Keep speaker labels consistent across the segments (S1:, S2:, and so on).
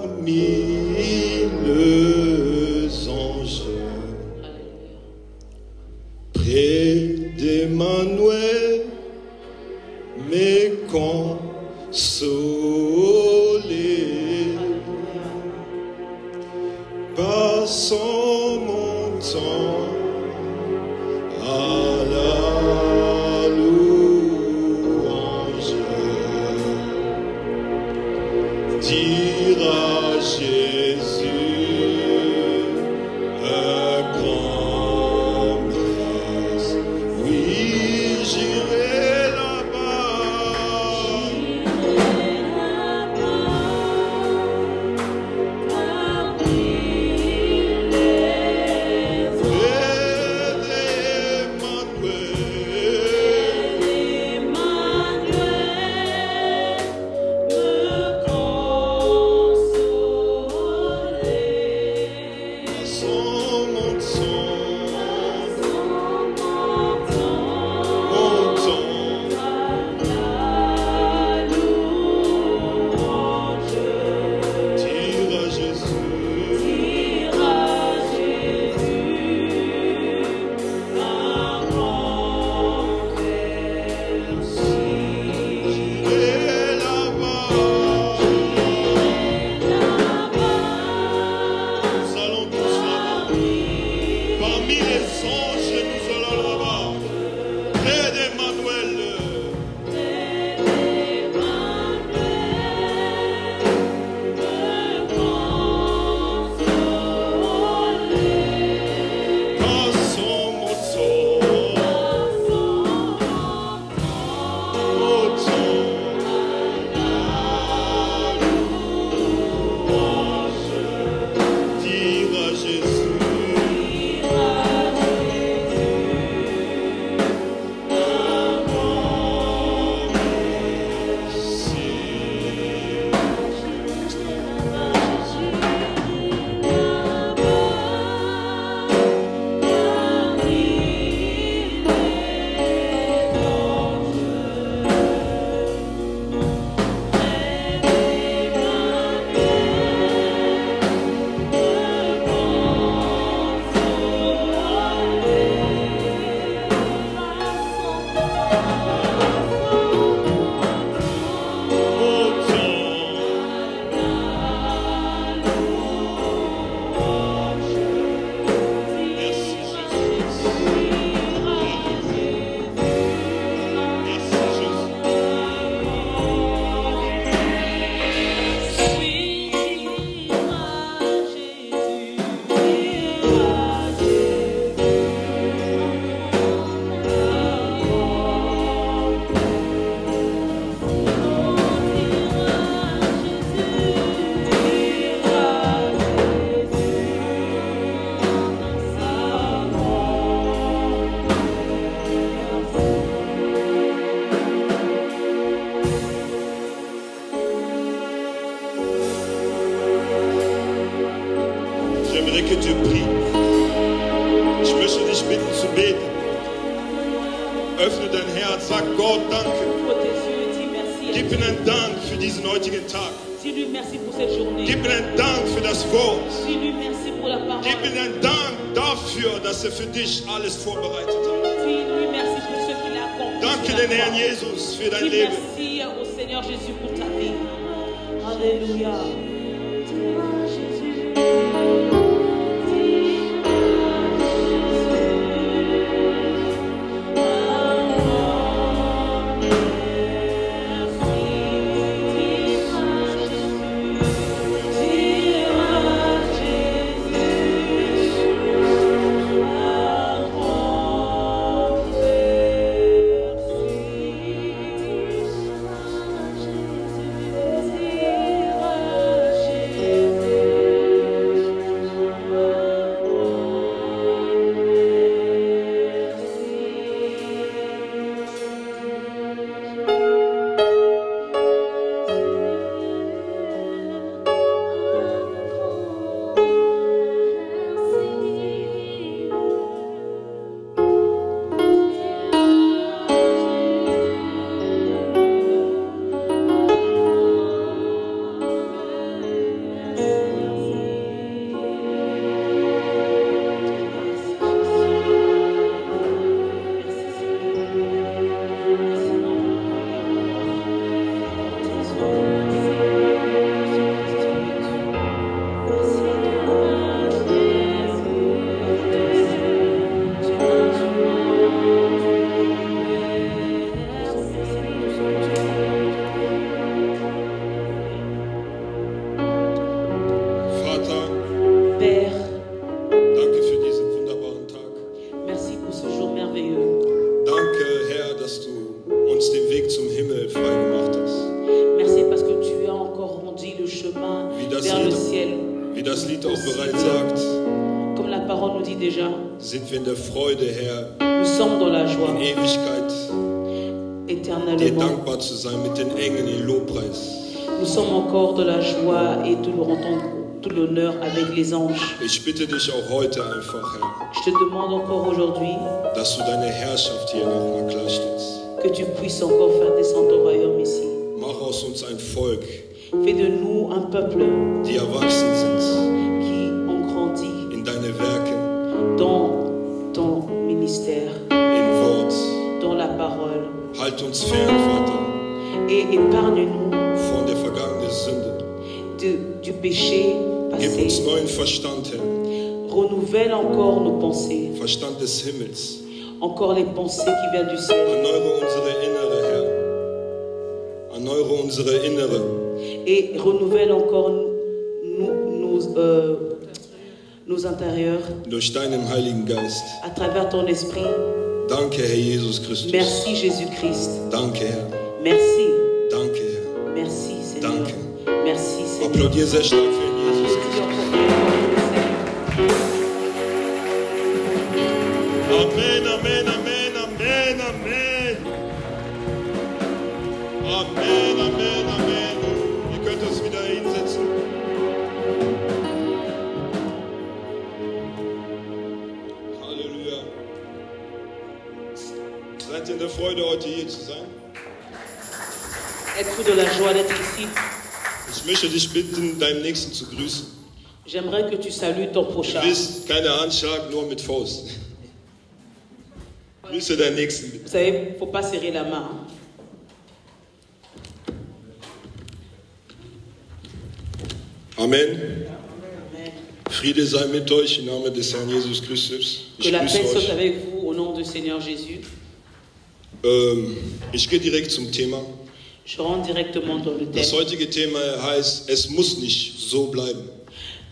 S1: parmi les anges, près d'Emmanuel, mais consolé par son montant à la louange, dira Jésus un grand merci. Oui, j'irai là-bas. J'aimerais que tu pries. Ich möchte dich bitten zu beten. Öffne dein Herz, sag Gott danke. Gib ihm einen Dank für diesen heutigen Tag. Gib ihm einen Dank für das Wort. Gib ihm einen Dank dafür, dass er für dich alles vorbereitet hat. Danke den Herrn Jesus für dein Leben.
S2: Alléluia.
S3: Jésus.
S2: ciel.
S1: Wie das Lied auch bereits sagt,
S2: Comme la parole nous dit déjà,
S1: sind wir in der Freude, Herr,
S2: nous sommes dans la joie
S1: in Ewigkeit, dir
S2: éternellement.
S1: dankbar zu sein mit den Engeln in Lobpreis.
S2: Nous sommes encore dans la joie et nous rendons tout l'honneur avec les anges.
S1: Ich bitte dich auch heute einfach, Herr,
S2: Je te demande encore aujourd'hui
S1: dass du deine Herrschaft hier nochmal klarstellst.
S2: que tu puisses encore faire descendre ton royaume ici.
S1: Mach aus uns ein Volk,
S2: Fais de nous un peuple
S1: die erwachsen sind
S2: qui ont grandi
S1: in deine Werke,
S2: dans ton ministère,
S1: in Wort.
S2: dans la parole.
S1: Halt uns fern, Vater,
S2: Et épargne-nous
S1: von der vergangenen Sünde.
S2: du péché
S1: Gib uns
S2: passé.
S1: neuen Verstand, Herr,
S2: Renouvelle encore nos pensées,
S1: Verstand des Himmels.
S2: encore les pensées qui viennent du ciel.
S1: Erneuere unsere Innere, Herr. Erneuere unsere Innere.
S2: Et renouvelle encore nos intérieurs
S1: Durch deinen Heiligen Geist.
S2: à travers ton esprit.
S1: Danke, Herr Jesus Christus.
S2: Merci Jésus-Christ.
S1: Danke, Herr.
S2: Merci.
S1: Danke, Herr.
S2: Merci Seigneur.
S1: Danke.
S2: Merci Seigneur.
S1: Applaudier sehr stark für Jesus Christus. Amen, Amen, Amen, Amen, Amen. Amen, Amen, Amen. Ihr könnt uns wieder hinsetzen. Halleluja. Seid ihr in der Freude, heute hier zu sein?
S2: Êtes-vous de la joie d'être ici?
S1: Ich möchte dich bitten, deinen Nächsten zu grüßen.
S2: J'aimerais que tu salues ton prochain.
S1: Du bist keine Handschlag, nur mit Faust. Grüße deinen Nächsten bitte.
S2: Vous savez, il ne faut pas serrer la main.
S1: Amen.
S2: Amen.
S1: Friede sei mit euch im Namen des Herrn Jesus Christus.
S2: Que
S1: Ich
S2: la
S1: grüße
S2: paix soit
S1: euch.
S2: avec vous au nom du Seigneur Jésus.
S1: Ich gehe direkt zum Thema.
S2: Je rentre directement dans le
S1: Das
S2: thème.
S1: heutige Thema heißt, es muss nicht so bleiben.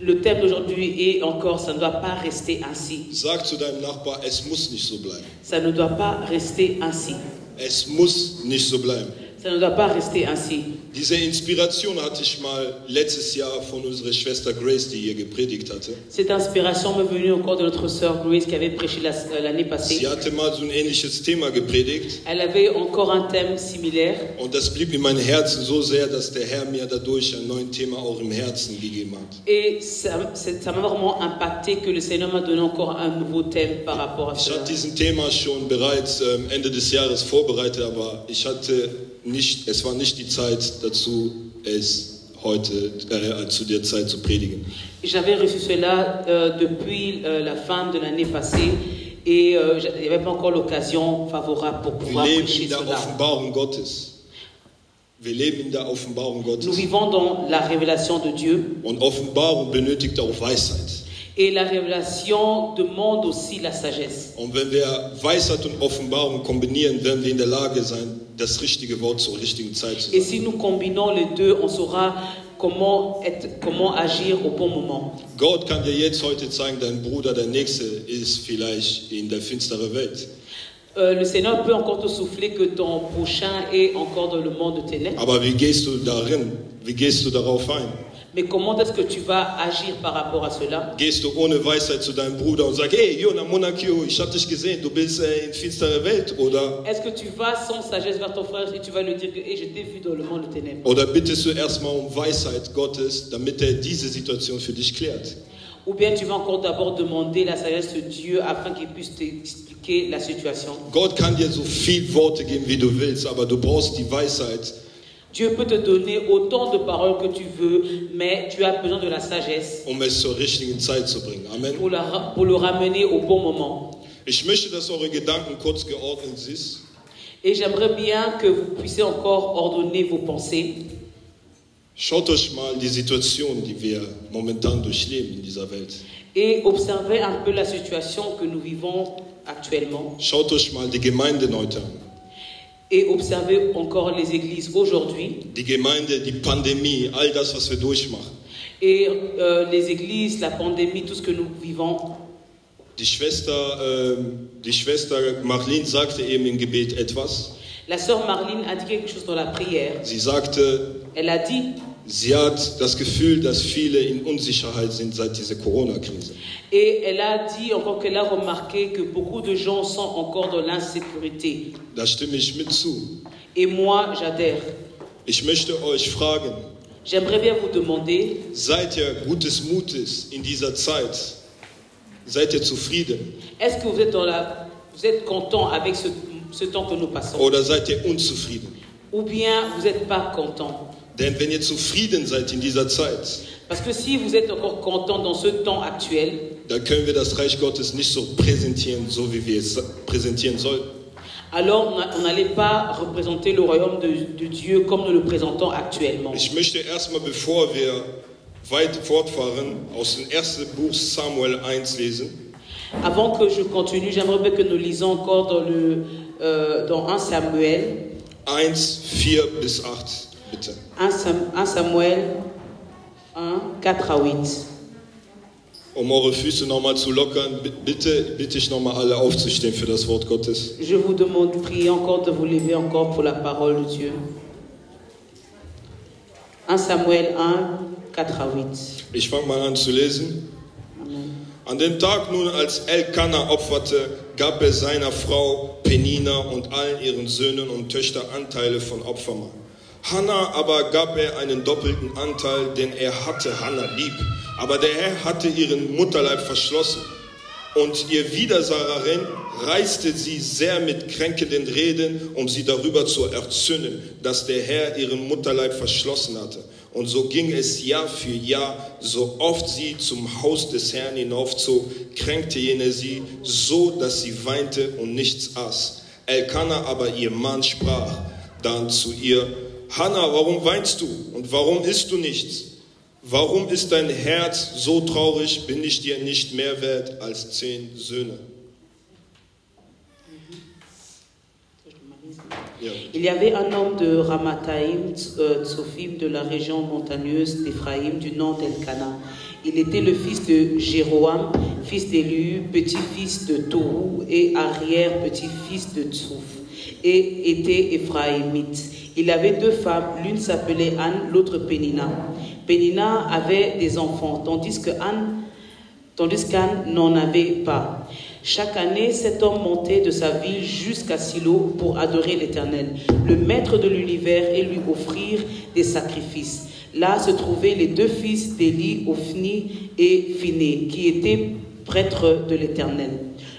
S2: Le thème d'aujourd'hui est encore, ça ne doit pas rester ainsi.
S1: Sag zu deinem Nachbar, es muss nicht so bleiben.
S2: Ça ne doit pas rester ainsi.
S1: Es muss nicht so bleiben.
S2: Ça ne doit pas rester ainsi.
S1: Diese Inspiration hatte ich mal letztes Jahr von unserer Schwester Grace, die hier gepredigt hatte.
S2: Cette inspiration m'est venue encore de notre sœur Grace qui avait prêché l'année passée.
S1: Sie hatte mal so ein ähnliches Thema gepredigt
S2: Elle avait encore un thème similaire.
S1: und das blieb in meinem Herzen so sehr, dass der Herr mir dadurch ein neues Thema auch im Herzen gegeben hat.
S2: Et ça m'a vraiment impacté que le Seigneur m'a donné encore un nouveau thème par rapport à
S1: Ich
S2: cela.
S1: hatte diesen Thema schon bereits Ende des Jahres vorbereitet, aber es war nicht die Zeit dazu, es heute zu der Zeit zu predigen.
S2: J'avais reçu cela depuis la fin de l'année passée et il n'y avait pas encore l'occasion favorable pour
S1: Wir
S2: pouvoir
S1: leben
S2: prêcher
S1: in der
S2: cela.
S1: Offenbarung Gottes. Wir leben in der Offenbarung
S2: Nous
S1: Gottes.
S2: vivons dans la révélation de Dieu
S1: Und Offenbarung benötigt auch Weisheit.
S2: et la révélation demande aussi la sagesse.
S1: Und wenn wir Weisheit und Offenbarung kombinieren, werden wir in der Lage sein, das richtige Wort zur richtigen Zeit zu
S2: Et
S1: sagen.
S2: si nous combinons les deux, on saura comment agir au bon moment.
S1: Gott kann dir jetzt heute zeigen, dein Bruder, der Nächste, ist vielleicht in der finsteren Welt.
S2: Le Seigneur peut encore te souffler que ton prochain est encore dans le monde de ténèbres.
S1: Aber wie gehst du darin? Wie gehst du darauf ein?
S2: Mais comment est-ce que tu vas agir par rapport à cela?
S1: Gehst du ohne Weisheit zu deinem Bruder und sagst, hey, Jona Monakio, ich habe dich gesehen, du bist in finsterer Welt?
S2: Est-ce que tu vas sans sagesse vers ton frère et tu vas lui dire que hey, je t'ai vu dans le monde de ténèbres?
S1: Oder bittest du erstmal um Weisheit Gottes, damit er diese Situation für dich klärt?
S2: Ou bien tu vas encore d'abord demander la sagesse de Dieu afin qu'il puisse t'expliquer la situation?
S1: Gott kann dir so viel Worte geben, wie du willst, aber du brauchst die Weisheit,
S2: Dieu peut te donner autant de paroles que tu veux, mais tu as besoin de la sagesse
S1: um es zur richtigen Zeit zu bringen. Amen.
S2: pour le ramener au bon moment.
S1: Ich möchte, dass eure Gedanken kurz geordnet sind.
S2: Et j'aimerais bien que vous puissiez encore ordonner vos pensées.
S1: Schaut euch mal die Situation, die wir momentan durchleben in dieser Welt.
S2: Et observez un peu la situation que nous vivons actuellement.
S1: Schaut euch mal die Gemeinden heute an.
S2: Et observez encore les églises aujourd'hui.
S1: Die Gemeinde, die Pandemie, all das, was wir durchmachen.
S2: Et les églises, la pandémie, tout ce que nous vivons.
S1: Die Schwester Marlene sagte eben im Gebet etwas.
S2: La sœur Marlene a dit quelque chose dans la prière.
S1: Sie sagte,
S2: Elle a dit,
S1: Sie hat das Gefühl, dass viele in Unsicherheit sind seit dieser Corona-Krise.
S2: Et elle a dit encore qu'elle a remarqué que beaucoup de gens sont encore dans l'insécurité.
S1: Da stimme ich mit zu.
S2: Et moi, j'adhère.
S1: Ich möchte euch fragen,
S2: J'aimerais bien vous demander,
S1: seid ihr gutes Mutes in dieser Zeit? Seid ihr zufrieden?
S2: est-ce que vous êtes content avec ce temps que nous passons?
S1: Oder seid ihr unzufrieden?
S2: Ou bien vous n'êtes pas content?
S1: Denn wenn ihr zufrieden seid in dieser Zeit,
S2: Parce que si vous êtes encore content dans ce temps actuel,
S1: dann können wir das Reich Gottes nicht so präsentieren, so wie wir es präsentieren sollten.
S2: alors on n'allait pas représenter le royaume de Dieu comme nous le présentons actuellement.
S1: Ich möchte erstmal, bevor wir weit fortfahren, aus dem ersten Buch Samuel 1 lesen.
S2: Avant que je continue, j'aimerais bien que nous lisons encore dans 1 Samuel.
S1: 1, 4 bis 8, bitte.
S2: 1 Samuel 1, 4 à 8.
S1: Eure Füße nochmal zu lockern, bitte ich nochmal alle aufzustehen für das Wort Gottes.
S2: Je vous demande de prier encore, de vous lever encore pour la parole de Dieu. 1 Samuel 1, 4 à 8.
S1: Ich fange mal an zu lesen.
S2: Amen.
S1: An dem Tag nun, als Elkanah opferte, gab er seiner Frau Penina und allen ihren Söhnen und Töchtern Anteile von Opfermahl. Hannah aber gab er einen doppelten Anteil, denn er hatte Hannah lieb. Aber der Herr hatte ihren Mutterleib verschlossen. Und ihr Widersacherin reizte sie sehr mit kränkenden Reden, um sie darüber zu erzürnen, dass der Herr ihren Mutterleib verschlossen hatte. Und so ging es Jahr für Jahr, so oft sie zum Haus des Herrn hinaufzog, kränkte jene sie, so dass sie weinte und nichts aß. Elkanah aber, ihr Mann, sprach dann zu ihr: Hannah, warum weinst du und warum isst du nichts? Warum ist dein Herz so traurig? Bin ich dir nicht mehr wert als 10 Söhne?
S2: Il y avait un homme de Ramathaïm, Tsophim, de la région montagneuse d'Éphraïm, du nom d'Elkanah. Il était le fils de Jéroam, fils d'Élu, petit-fils de Tohu et arrière-petit-fils de Tsouf, et était éphraïmite. Il avait 2 femmes, l'une s'appelait Anne, l'autre Pénina. Pénina avait des enfants, tandis qu'Anne n'en avait pas. Chaque année, cet homme montait de sa ville jusqu'à Silo pour adorer l'Éternel, le maître de l'univers, et lui offrir des sacrifices. Là se trouvaient les 2 fils d'Éli, Ophni et Phiné, qui étaient prêtres de l'Éternel.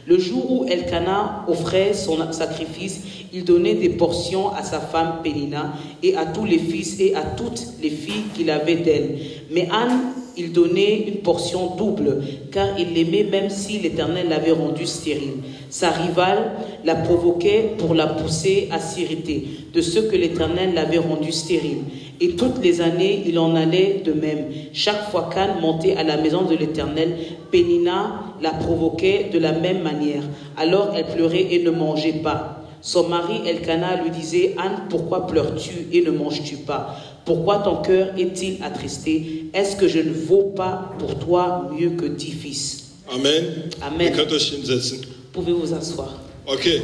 S2: Le jour où Elkanah offrait son sacrifice, il donnait des portions à sa femme Pénina et à tous les fils et à toutes les filles qu'il avait d'elle. Mais Anne, il donnait une portion double, car il l'aimait même si l'Éternel l'avait rendue stérile. Sa rivale la provoquait pour la pousser à s'irriter de ce que l'Éternel l'avait rendue stérile. Et toutes les années, il en allait de même. Chaque fois qu'Anne montait à la maison de l'Éternel, Pénina la provoquait de la même manière. Alors elle pleurait et ne mangeait pas. Son mari Elkanah lui disait: Anne, pourquoi pleures-tu et ne manges-tu pas? Pourquoi ton cœur est-il attristé? Est-ce que je ne vaux pas pour toi mieux que 10 fils?
S1: Amen.
S2: Amen.
S1: Ihr könnt euch hinsetzen.
S2: Pouvez vous asseoir.
S1: Okay.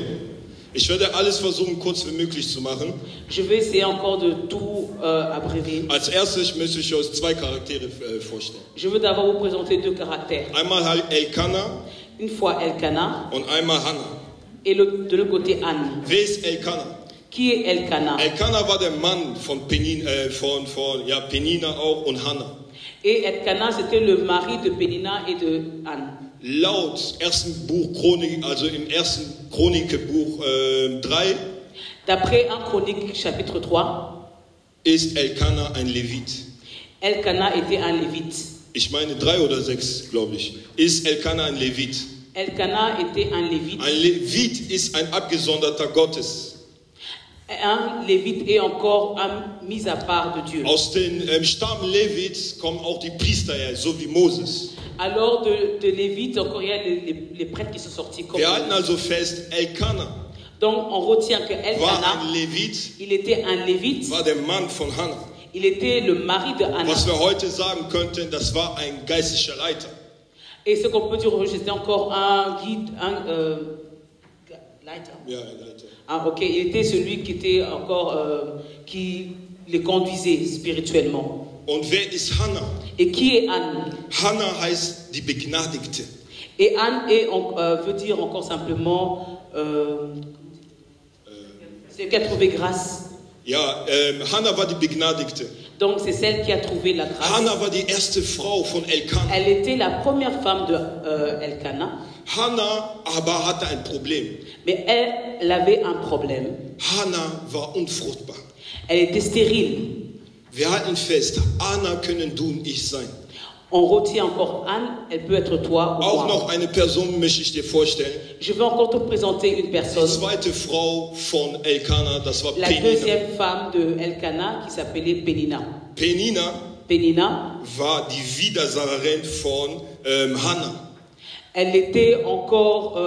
S1: Ich werde alles versuchen, kurz wie möglich zu machen.
S2: Je vais essayer encore de tout abrévier.
S1: Als erstes möchte ich euch 2 Charaktere vorstellen.
S2: Je veux d'abord vous présenter 2 caractères.
S1: Einmal Elkanah
S2: Une fois Elkanah
S1: und einmal Hannah.
S2: et de l'autre côté Anne.
S1: Wer ist Elkanah?
S2: Qui est Elkanah?
S1: Elkanah war der Mann von Penina auch und Hannah.
S2: Et Elkanah, c'était le mari de Pénina et de Anne.
S1: Laut ersten Buch Chronik, also im ersten Chronikbuch 3,
S2: D'après 1 Chronique chapitre 3,
S1: ist Elkanah ein Levit.
S2: Elkanah était un lévite.
S1: Ich meine 3 oder 6, glaube ich. Ist Elkanah ein Levit?
S2: Elkanah était un lévite.
S1: Ein Levit ist ein Abgesonderter Gottes.
S2: Un lévite est encore mis à part de Dieu.
S1: Aus dem Stamm Levit kommen auch die Priester her, so wie Moses.
S2: Alors de Lévite, encore il y a les prêtres qui sont sortis comme
S1: Wir halten also fest, Elkanah
S2: Donc on retient que
S1: war
S2: Elkanah,
S1: ein Levit,
S2: il était un lévite,
S1: war der Mann von Hannah.
S2: il était le mari de Anna.
S1: Was wir heute sagen könnten, das war ein geistlicher Leiter.
S2: Et ce qu'on peut dire aujourd'hui, c'était encore un guide, leiter.
S1: Ja, ein Leiter.
S2: Ah, ok, il était celui qui était encore, qui les conduisait spirituellement.
S1: Und wer ist Hannah?
S2: Et qui est Anne?
S1: Hannah heißt die Begnadigte.
S2: Et Anne veut dire encore simplement c'est qui a trouvé grâce.
S1: Ja, Hannah war die Begnadigte.
S2: Donc c'est celle qui a trouvé la grâce.
S1: Hannah war die erste Frau von Elkanah.
S2: Elle était la première femme de Elkanah.
S1: Hannah aber hatte ein Problem.
S2: Mais elle avait un problème.
S1: Hannah war unfruchtbar.
S2: Elle était stérile.
S1: Wir halten fest, Anna können du und ich sein.
S2: On retient encore Anne, elle peut être toi ou
S1: Auch
S2: moi.
S1: noch eine Person möchte ich dir vorstellen.
S2: Je vais encore te présenter une
S1: Die
S2: personne.
S1: zweite Frau von Elkanah, das war
S2: La
S1: Penina.
S2: deuxième femme de Elkanah qui s'appelait Pénina. Pénina
S1: war die Widersacherin von Hannah.
S2: Elle était encore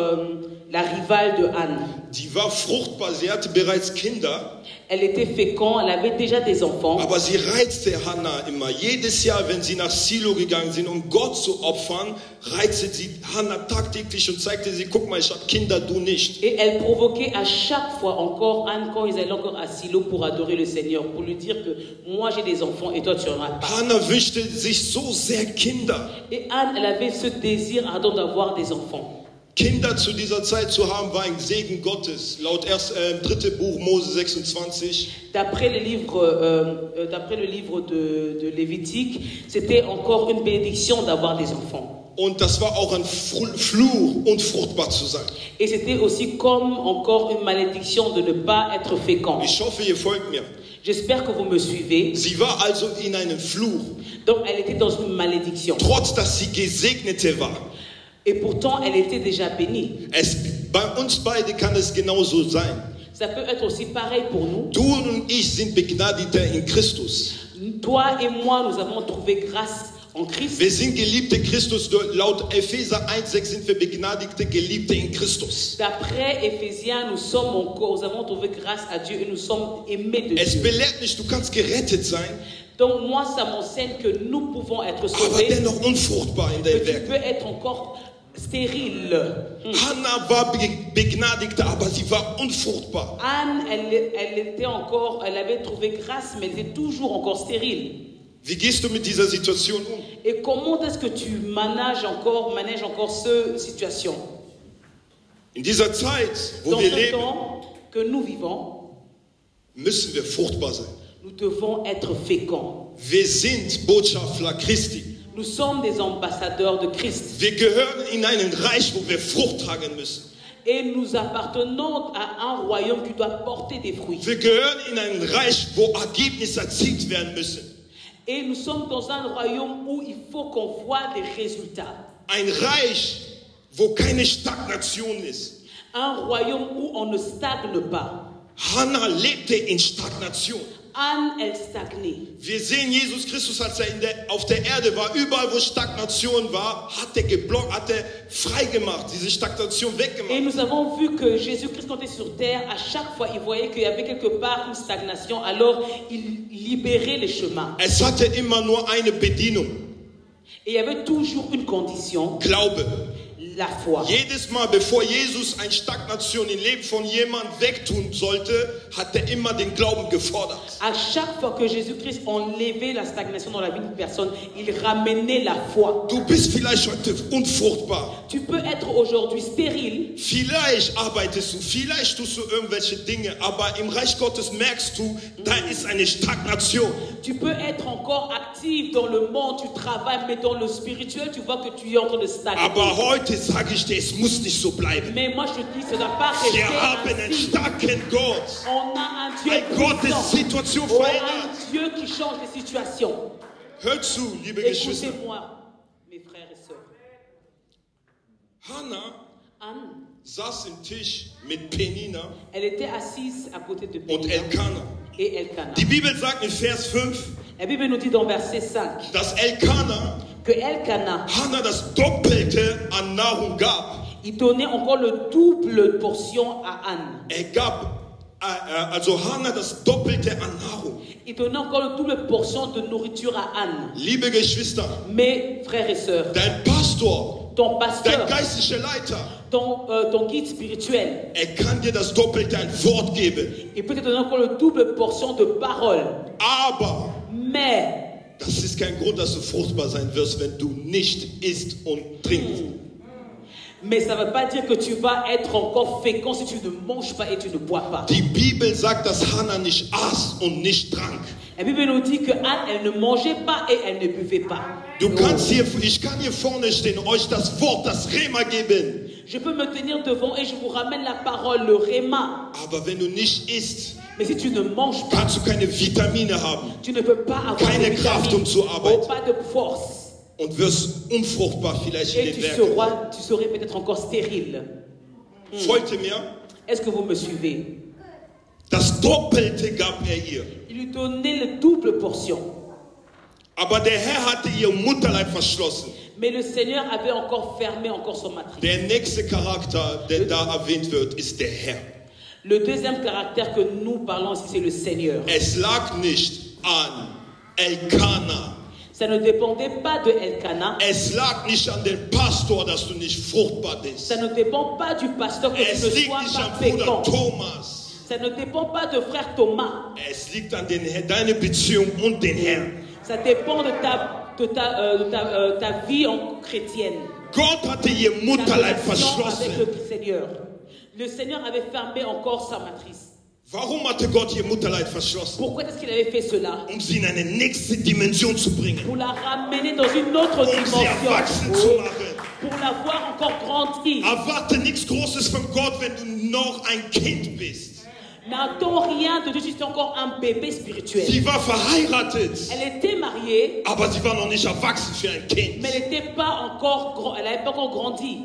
S2: la rivale de Anne.
S1: Die war fruchtbar, sie hatte bereits Kinder.
S2: Elle était féconde, elle avait déjà des enfants.
S1: Aber sie reizte Hannah immer. Jedes Jahr, wenn sie nach Silo gegangen sind, um Gott zu opfern, reizte sie Hannah tagtäglich und zeigte sie, guck mal, ich habe Kinder, du nicht.
S2: Et elle provoquait à chaque fois encore Anne quand ils allaient encore à Silo pour adorer le Seigneur, pour lui dire que moi j'ai des enfants et toi tu en as pas.
S1: Hannah wünschte sich so sehr Kinder.
S2: Et Anne, elle avait ce désir ardent d'avoir des enfants.
S1: Kinder zu dieser Zeit zu haben, war ein Segen Gottes. Laut 3. Buch Mose 26.
S2: D'après le livre de Lévitique, c'était encore une bénédiction d'avoir des enfants.
S1: Und das war auch ein Fluch, unfruchtbar zu sein.
S2: Et c'était aussi comme encore une malédiction de ne pas être fécond.
S1: Ich hoffe, ihr folgt mir.
S2: J'espère que vous me suivez.
S1: Sie war also in einem Fluch.
S2: Donc elle était dans une malédiction.
S1: Trotz, dass sie Gesegnete war.
S2: Et pourtant, elle était déjà bénie.
S1: Bei uns beide kann es genauso sein.
S2: Ça peut être aussi pareil pour nous.
S1: Du und ich sind Begnadigte in Christus.
S2: Toi et moi, nous avons trouvé grâce en Christ.
S1: Wir sind geliebte Christus. Laut Epheser 1,6 sind wir Begnadigte, Geliebte in Christus.
S2: D'après Éphésiens, nous avons trouvé grâce à Dieu et nous sommes aimés de
S1: Es
S2: Dieu.
S1: belehrt nicht, du kannst gerettet sein,
S2: Donc moi, ça m'enseigne que nous pouvons être
S1: aber
S2: sauvés,
S1: dennoch unfruchtbar in
S2: mais
S1: der
S2: tu
S1: Welt.
S2: peux être encore stérile.
S1: Hannah war Begnadigte, aber sie war unfruchtbar.
S2: Anne, elle avait trouvé grâce, mais elle était toujours encore stérile.
S1: Wie gehst du mit dieser Situation um?
S2: Et comment est-ce que tu manèges encore cette situation?
S1: In dieser Zeit, wo
S2: Dans
S1: wir
S2: ce
S1: leben,
S2: temps que nous vivons,
S1: müssen wir fruchtbar sein.
S2: nous devons être féconds.
S1: Wir sind Botschafter Christi.
S2: Nous sommes des ambassadeurs de Christ.
S1: Wir gehören in ein Reich, wo wir Frucht tragen müssen.
S2: Et nous appartenons à un royaume qui doit porter des fruits.
S1: Wir gehören in ein Reich, wo Ergebnisse erzielt werden müssen.
S2: Et nous sommes dans un royaume où il faut qu'on voit des résultats.
S1: Ein Reich, wo keine Stagnation ist.
S2: Un royaume où on ne stagne pas.
S1: Hannah lebte in Stagnation.
S2: Anne, elle stagnait.
S1: Wir sehen Jesus Christus, als er auf der Erde war. Überall, wo Stagnation war, hat er frei gemacht, diese Stagnation
S2: Et
S1: weggemacht.
S2: nous avons vu que Jésus-Christ, quand il était sur terre, à chaque fois, il voyait qu'il y avait quelque part une stagnation. Alors, il libérait les chemins.
S1: Es hatte immer nur eine Bedienung.
S2: Et il y avait toujours une condition,
S1: Glaube.
S2: la foi.
S1: Jedes Mal, bevor Jesus eine Stagnation im Leben von jemandem wegtun sollte, hat er immer den Glauben gefordert.
S2: À chaque fois que Jésus-Christ enlevait la stagnation dans la vie d'une personne, il ramenait la foi.
S1: Du bist vielleicht heute unfruchtbar.
S2: Tu peux être aujourd'hui stérile.
S1: Vielleicht arbeitest du, vielleicht tust du irgendwelche Dinge, aber im Reich Gottes merkst du, da ist eine Stagnation.
S2: Tu peux être encore actif dans le monde, tu travailles, mais dans le spirituel, tu vois que tu es en train de stagner.
S1: Aber heute sage ich dir, es muss nicht so bleiben.
S2: Mais moi, je te dis, ça ne doit pas rester
S1: Wir haben einen
S2: ainsi.
S1: starken Gott.
S2: On a un Dieu
S1: Ein Gott, der
S2: puissant.
S1: Situation
S2: On a
S1: verändert.
S2: un Dieu qui change les situations.
S1: Hört zu, liebe Geschwister.
S2: Écoutez-moi, mes frères et sœurs.
S1: Hannah
S2: Anne,
S1: saß im Tisch mit Penina
S2: elle était assise à côté de
S1: und
S2: Pénina
S1: Elkanah.
S2: et Elkanah.
S1: Die Bibel sagt in Vers 5,
S2: La Bible nous dit dans verset 5
S1: dass Elkanah
S2: que Elkanah,
S1: Hannah das Doppelte an Nahrung gab.
S2: il donnait encore le double portion à Anne.
S1: Er gab also Hannah das Doppelte an Nahrung.
S2: Il donnait encore le double portion de nourriture à Anne.
S1: Liebe Geschwister,
S2: Mes frères et sœurs,
S1: dein Pastor,
S2: ton
S1: dein
S2: pasteur,
S1: geistlicher Leiter,
S2: ton guide spirituel,
S1: er kann dir das Doppelte ein Wort geben.
S2: il peut te donner encore le double portion de parole.
S1: Aber
S2: Mais
S1: Das ist kein Grund, dass du fruchtbar sein wirst, wenn du nicht isst und trinkst.
S2: Mais ça ne veut pas dire que tu vas être encore fécond si tu ne manges pas et tu ne bois pas.
S1: Die Bibel sagt, dass Hannah nicht aß und nicht trank.
S2: La Bible nous dit que Anne, elle ne mangeait pas et elle ne buvait pas.
S1: Ich kann hier vorne stehen, euch das Wort, das Rema geben.
S2: Je peux me tenir devant et je vous ramène la parole, le Rema.
S1: Aber wenn du nicht isst,
S2: mais si tu ne manges pas,
S1: kannst du keine Vitamine haben.
S2: Tu ne peux pas avoir
S1: keine
S2: de
S1: Kraft, um zu arbeiten.
S2: Pas de force.
S1: Und wirst unfruchtbar vielleicht in den Werken.
S2: Tu serais peut-être encore stérile.
S1: Folgt ihr mir?
S2: Est-ce que vous me suivez?
S1: Das Doppelte gab ihr.
S2: Il lui donnait la double portion.
S1: Aber der Herr hatte ihr Mutterleib verschlossen.
S2: Mais le Seigneur avait encore fermé encore son matrice.
S1: Der nächste Charakter, der da erwähnt wird, ist der Herr.
S2: Le deuxième caractère que nous parlons ici, c'est le Seigneur.
S1: Es lag nicht an Elkanah.
S2: Ça ne dépendait pas de Elkanah.
S1: Es lag nicht an dem Pastor, dass du nicht fruchtbar bist.
S2: Ça ne dépend pas du pasteur que tu ne sois pas fécond.
S1: Thomas.
S2: Ça ne dépend pas de frère Thomas.
S1: Es liegt an deine Beziehung und den Herrn.
S2: Ça dépend de ta vie en chrétienne.
S1: Gott hatte ihr Mutterleib verschlossen.
S2: Avec le Seigneur. Le Seigneur avait fermé encore sa matrice.
S1: Warum hatte Gott ihr Mutterleib verschlossen?
S2: Pourquoi est-ce qu'il avait fait cela?
S1: Um sie in eine nächste Dimension zu bringen.
S2: Pour la ramener dans une autre dimension.
S1: Sie erwachsen zu machen.
S2: Pour la voir encore grandir.
S1: Erwarte nichts Großes von Gott, wenn du noch ein Kind bist.
S2: N'attends rien de Dieu, tu es encore un bébé spirituel.
S1: Sie war verheiratet.
S2: Elle était mariée.
S1: Aber sie war noch nicht erwachsen für ein Kind.
S2: Mais elle n'avait pas encore grandi.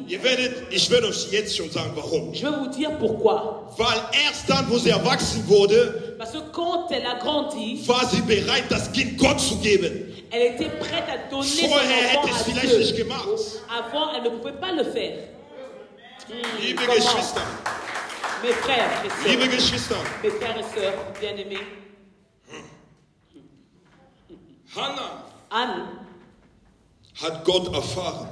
S1: Ich werde euch jetzt schon sagen, warum.
S2: Je vais vous dire pourquoi.
S1: Weil erst dann, wo sie erwachsen wurde,
S2: parce que quand elle a grandi,
S1: war sie bereit, das Kind Gott zu geben.
S2: Elle était prête à donner son enfant à Dieu. Nicht gemacht. Avant, elle ne pouvait pas le faire.
S1: Liebe Geschwister.
S2: Mes frères et sœurs,
S1: Liebe Geschwister,
S2: mes frères et sœurs bien-aimés, Anne
S1: hat Gott erfahren.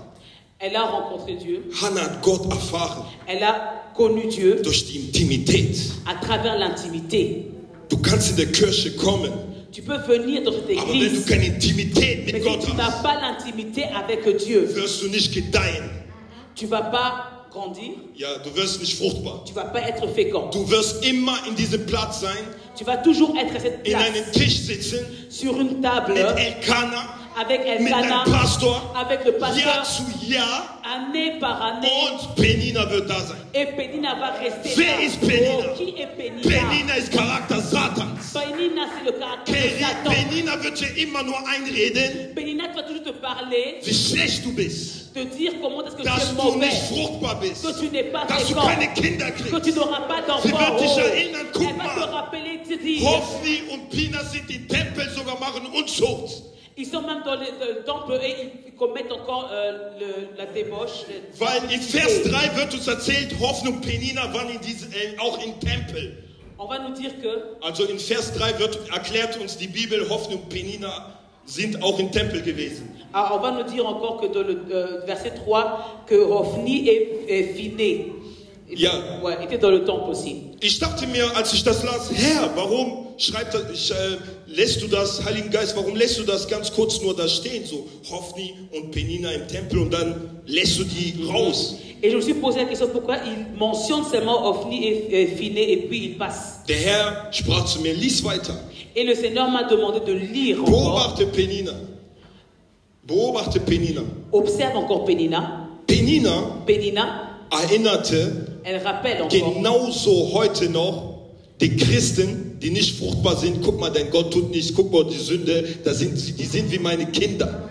S2: Elle a rencontré Dieu.
S1: Hannah hat Gott erfahren.
S2: Elle a connu Dieu.
S1: Durch die Intimität.
S2: À travers l'intimité.
S1: Du kannst in der Kirche kommen.
S2: Tu peux venir dans cette église.
S1: Aber wenn du keine Intimität mit Gott
S2: hast, si tu n'as pas l'intimité avec Dieu,
S1: wirst du nicht gedeihen.
S2: Tu vas pas grandir.
S1: Ja, du wirst nicht fruchtbar.
S2: Tu vas pas être fécond.
S1: Du wirst immer in diesem Platz sein.
S2: Tu vas toujours être à cette place.
S1: In einem Tisch sitzen.
S2: Sur une table.
S1: Mit Elkanah.
S2: Avec Elkanah.
S1: Mit dem Pastor.
S2: Avec le pasteur.
S1: Jahr zu Jahr.
S2: Année par année.
S1: Und Penina wird da sein.
S2: Et Penina va rester
S1: Wer
S2: là.
S1: ist Penina?
S2: Oh, qui est Penina?
S1: Penina ist Charakter Satans.
S2: Penina, c'est le caractère de Satan.
S1: Penina wird dir immer nur einreden.
S2: Penina va toujours te parler.
S1: Wie schlecht du bist.
S2: Te dire comment est-ce que tu
S1: dass
S2: es
S1: du
S2: mauvais.
S1: nicht fruchtbar bist.
S2: Que tu n'es pas
S1: dass
S2: fécond.
S1: du keine Kinder kriegst.
S2: Que tu n'auras pas d'enfant.
S1: Sie wird dich erinnern, guck
S2: Elle va te
S1: mal.
S2: rappeler, te dire.
S1: Hofni und Pina sind die Tempel sogar machen Unzucht.
S2: Ils sont même dans le temple et ils commettent encore la débauche.
S1: Weil in Vers 3 wird uns erzählt, Hofni und Penina waren auch im Tempel.
S2: On va nous dire que.
S1: Also in Vers 3 erklärt uns die Bibel, Hofni und Penina sind auch im Tempel gewesen.
S2: Alors, on va nous dire encore que dans le verset 3 que Hofni et Phiné étaient dans le temple aussi.
S1: Ich dachte mir, als ich das las, Herr, warum lässt du das, Heiligen Geist, warum lässt du das ganz kurz nur da stehen, so Hofni und Penina im Tempel und dann lässt du die raus?
S2: Et je me suis posé la question pourquoi il mentionne seulement Hofni et Phiné et puis il passe.
S1: Der Herr sprach zu mir, lies weiter.
S2: Et le Seigneur m'a demandé de lire encore.
S1: Beobachte Penina. Beobachte Penina.
S2: Observe encore Penina.
S1: Penina erinnerte
S2: elle rappelle encore.
S1: Genauso heute noch die Christen, die nicht fruchtbar sind. Guck mal, dein Gott tut nichts. Guck mal, die Sünde, die sind wie meine Kinder.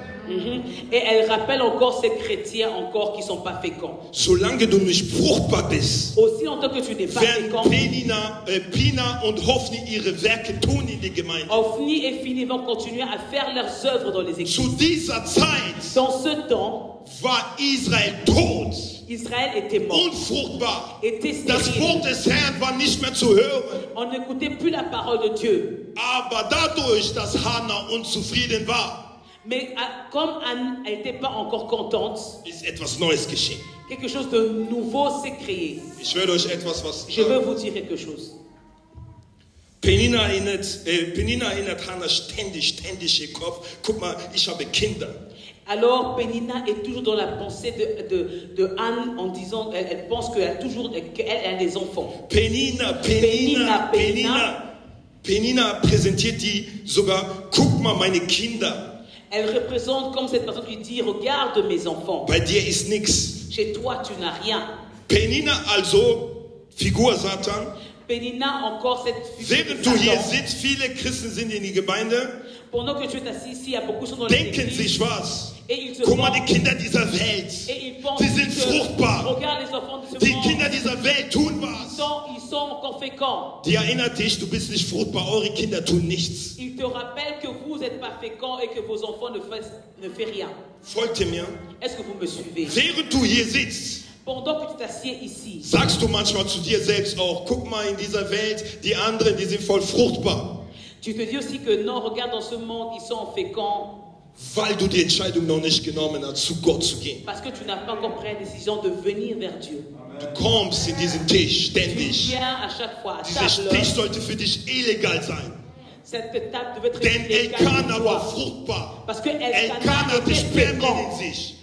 S2: Et elle rappelle encore ces chrétiens encore qui sont pas féconds.
S1: Solange du nicht fruchtbar bist,
S2: aussi longtemps que tu n'es pas fécond,
S1: Pina und Hofni ihre Werke tun in die Gemeinde.
S2: Hofni et Phiné vont continuer à faire leurs œuvres dans les églises.
S1: Zu dieser Zeit
S2: dans ce temps,
S1: war Israel tot.
S2: Israël était mort.
S1: Unfruchtbar.
S2: Était
S1: das Wort des Herrn war nicht mehr zu hören.
S2: On n'écoutait plus la parole de Dieu.
S1: Aber dadurch, dass Hannah unzufrieden war,
S2: mais comme Anne n'était pas encore contente,
S1: ist etwas Neues geschehen.
S2: Quelque chose de nouveau s'est créé.
S1: Ich werde euch etwas
S2: Je veux vous dire quelque chose.
S1: Penina erinnert Hannah ständig im Kopf. Guck mal, ich habe Kinder.
S2: Alors Pénina est toujours dans la pensée de Anne en disant, elle pense qu'elle a des enfants.
S1: Penina präsentiert die sogar, guck mal meine Kinder.
S2: Elle représente comme cette personne qui dit, regarde mes enfants.
S1: Bei dir ist nix.
S2: Chez toi tu n'as rien.
S1: Penina also, Figur Satan.
S2: Penina encore cette figure
S1: Während
S2: de
S1: du hier
S2: Satan.
S1: sitzt, viele Christen sind in die Gemeinde,
S2: Pendant que tu es assis ici, il y a beaucoup de gens dans
S1: denken
S2: l'église.
S1: sich was.
S2: Et ils se
S1: Guck mal, die
S2: pensent,
S1: Kinder dieser Welt,
S2: et ils pensent
S1: sie sind
S2: que,
S1: fruchtbar.
S2: regarde les enfants de ce
S1: Die
S2: monde,
S1: Kinder dieser Welt tun was.
S2: ils sont encore féconds.
S1: Die erinnert dich, du bist nicht fruchtbar, eure Kinder tun nichts.
S2: Ils te rappellent que vous n'êtes pas féconds et que vos enfants ne font rien.
S1: Folgt ihr mir?
S2: Est-ce que vous me suivez?
S1: Während du hier sitzt,
S2: Pendant que tu t'assieds ici,
S1: sagst du manchmal zu dir selbst auch, guck mal in dieser Welt, die anderen, die sind voll fruchtbar.
S2: tu te dis aussi que non, regarde dans ce monde, ils sont féconds.
S1: Weil du die Entscheidung noch nicht genommen hast, zu Gott zu gehen.
S2: Parce que tu n'as pas encore pris la décision de venir vers Dieu.
S1: Du kommst in diesen Tisch
S2: Tu
S1: ständig.
S2: viens à chaque fois à
S1: Dieser
S2: table.
S1: Tisch sollte für dich illegal sein.
S2: Cette table devait être
S1: Denn
S2: illégale
S1: Elkanah
S2: pour
S1: war
S2: toi.
S1: fruchtbar.
S2: Parce que
S1: Elkanah hatte
S2: était
S1: Spermien
S2: fécond.
S1: in sich.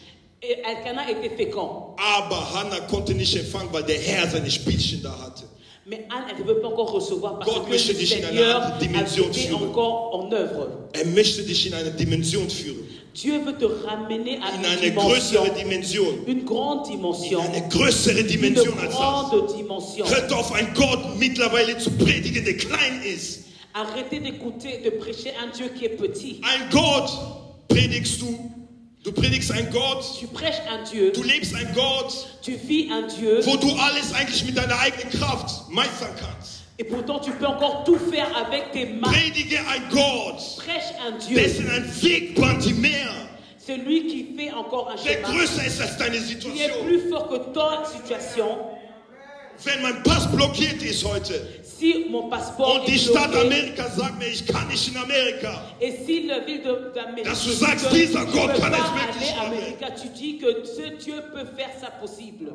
S2: Et Elkanah était fécond.
S1: Aber Hannah konnte nicht empfangen, weil der Herr seine Spielchen da hatte.
S2: Mais Anne, elle ne veut pas encore recevoir parce
S1: Gott
S2: que
S1: möchte
S2: le
S1: dich in eine
S2: Seigneur
S1: andere Dimension
S2: a été
S1: führen.
S2: encore en œuvre.
S1: Er möchte dich in eine Dimension führen.
S2: Dieu veut te ramener à
S1: In
S2: une
S1: eine
S2: dimension,
S1: größere Dimension.
S2: une grande
S1: In
S2: dimension,
S1: eine größere
S2: une
S1: Dimension als das.
S2: grande dimension.
S1: Hört auf, einen Gott mittlerweile zu predigen, der klein ist.
S2: Arrêtez d'écouter, de prêcher un Dieu qui est petit.
S1: Ein Gott predigst du. Du predigst einen Gott.
S2: Tu prêches un Dieu,
S1: Du lebst einen Gott,
S2: tu vis un Dieu,
S1: wo du alles eigentlich mit deiner eigenen Kraft meistern kannst.
S2: et pourtant tu peux encore tout faire avec tes mains.
S1: Predige ein Gott,
S2: Prêche un Dieu,
S1: dessen ein Wegband die Meer,
S2: celui qui fait encore un
S1: der
S2: chemin,
S1: größer ist als deine
S2: qui est
S1: Situation.
S2: plus fort que ta situation.
S1: Wenn mein Pass blockiert ist heute
S2: Si mon passeport
S1: und die
S2: est
S1: Stadt
S2: bloqué,
S1: Amerika sagt mir, ich kann nicht in Amerika,
S2: et si la ville d'Amérique
S1: dass du
S2: dit
S1: sagst,
S2: que
S1: dieser
S2: tu
S1: Gott
S2: ne peux
S1: kann
S2: pas
S1: es
S2: aller
S1: wirklich
S2: à
S1: machen.
S2: Amérique, tu dis que ce Dieu peut faire ça possible.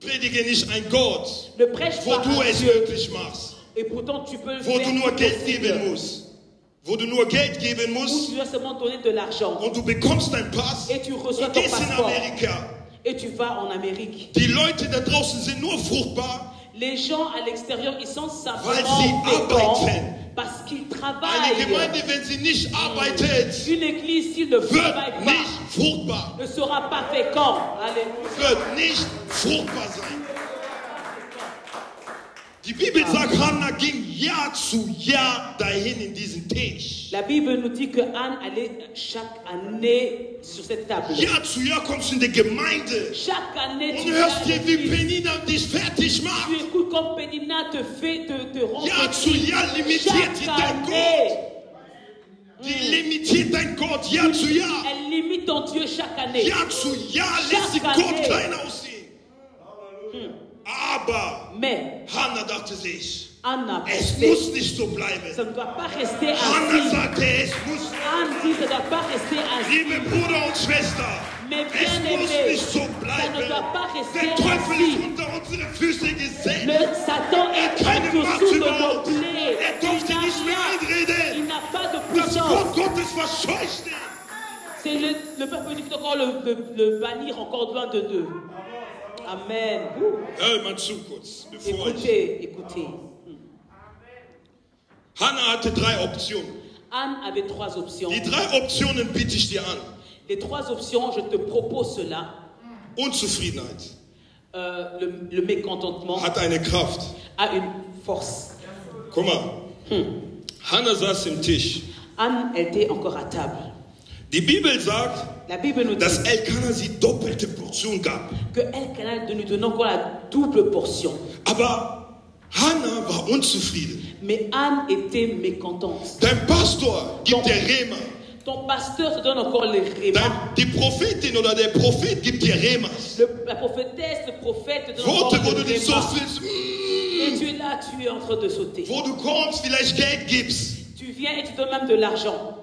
S1: predige nicht ein Gott,
S2: Ne prêche
S1: wo
S2: pas
S1: du
S2: un
S1: es
S2: Dieu,
S1: möglich machst,
S2: et pourtant tu peux le
S1: wo
S2: faire
S1: du nur Geld
S2: possible.
S1: geben musst, wo du nur Geld geben
S2: Où
S1: musst
S2: tu dois seulement donner de l'argent
S1: und du bekommst deinen Pass
S2: et tu reçois
S1: und
S2: ton
S1: gehst in
S2: passeport
S1: Amerika.
S2: et tu vas en Amérique.
S1: Die Leute da draußen sind nur fruchtbar,
S2: Les gens à l'extérieur, ils sont
S1: weil sie
S2: simplement féconds
S1: arbeiten.
S2: parce qu'ils
S1: Eine
S2: travaillent.
S1: Gemeinde, wenn sie nicht arbeitet,
S2: Une église, s'il ne travaille
S1: wird
S2: pas,
S1: nicht fruchtbar.
S2: ne sera pas fécond. Alléluia.
S1: Wird nicht fruchtbar sein. Die Bibel sagt, Hannah ging Jahr zu Jahr dahin in diesen Tisch.
S2: La Bible nous dit que Anne allait chaque année sur cette table.
S1: Jahr zu Jahr kommst du in die Gemeinde
S2: Chaque année,
S1: und
S2: tu
S1: hörst
S2: viens à
S1: dir, wie
S2: l'église.
S1: Penina dich fertig macht.
S2: Tu écoutes comme Pénina te fait, te rend
S1: Jahr zu
S2: petit.
S1: Jahr limitiert sie
S2: Chaque
S1: dein
S2: année,
S1: Gott. Die limitiert dein Gott Jahr zu Jahr.
S2: elle limite ton Dieu chaque année.
S1: Jahr zu Jahr lässt sie
S2: Chaque
S1: Gott
S2: année.
S1: klein aussehen. Aber
S2: Mais
S1: Hannah dachte sich,
S2: Anne a
S1: es
S2: pensé,
S1: muss nicht so bleiben.
S2: ça ne doit pas rester
S1: Hannah
S2: ainsi.
S1: sagte, es muss,
S2: Anne dit, ça ne doit pas rester ainsi.
S1: liebe Bruder und Schwester,
S2: Mais
S1: es
S2: bien
S1: muss
S2: aimé,
S1: nicht so
S2: ça ne
S1: bleiben.
S2: doit pas rester
S1: Der Teufel ist
S2: ainsi.
S1: unter unsere Füße gesetzt.
S2: Le Satan est
S1: Keine
S2: en
S1: Macht
S2: dessous de
S1: über
S2: nos
S1: uns.
S2: plaies.
S1: Er durfte
S2: Il
S1: nicht mehr
S2: n'a rien.
S1: einreden.
S2: Il n'a pas de
S1: Das Wort
S2: puissance.
S1: Gottes verscheucht ihn.
S2: C'est le peuple dit encore le bannir encore loin de Dieu. Amen.
S1: Hör mal zu kurz, bevor ich...
S2: Écoutez.
S1: Hannah hatte 3 Optionen.
S2: Anne avait 3 options.
S1: Die 3 Optionen biete ich dir an.
S2: Les 3 options, je te propose cela.
S1: Unzufriedenheit
S2: Le mécontentement
S1: hat eine Kraft.
S2: a une force.
S1: Guck mal, Hannah saß im Tisch.
S2: Anne était encore à table.
S1: Die Bibel sagt,
S2: La Bible nous dit
S1: dass Elkanah sie doppelte Portion gab.
S2: que Elkanah nous donne encore la double portion.
S1: Aber Hannah war unzufrieden.
S2: Mais Anne était mécontente.
S1: Dein Pastor gibt dir Rema.
S2: Ton pasteur te donne encore les rémas.
S1: Die Prophetin oder der Prophet gibt dir Remas.
S2: La prophétesse, le prophète te donne
S1: Worte, wo
S2: encore
S1: du
S2: les
S1: dich so
S2: rémas.
S1: fühlst,
S2: Et tu es là, tu es en train de sauter.
S1: wo du kommst, vielleicht Geld gibst.
S2: Tu viens et tu donnes même de l'argent.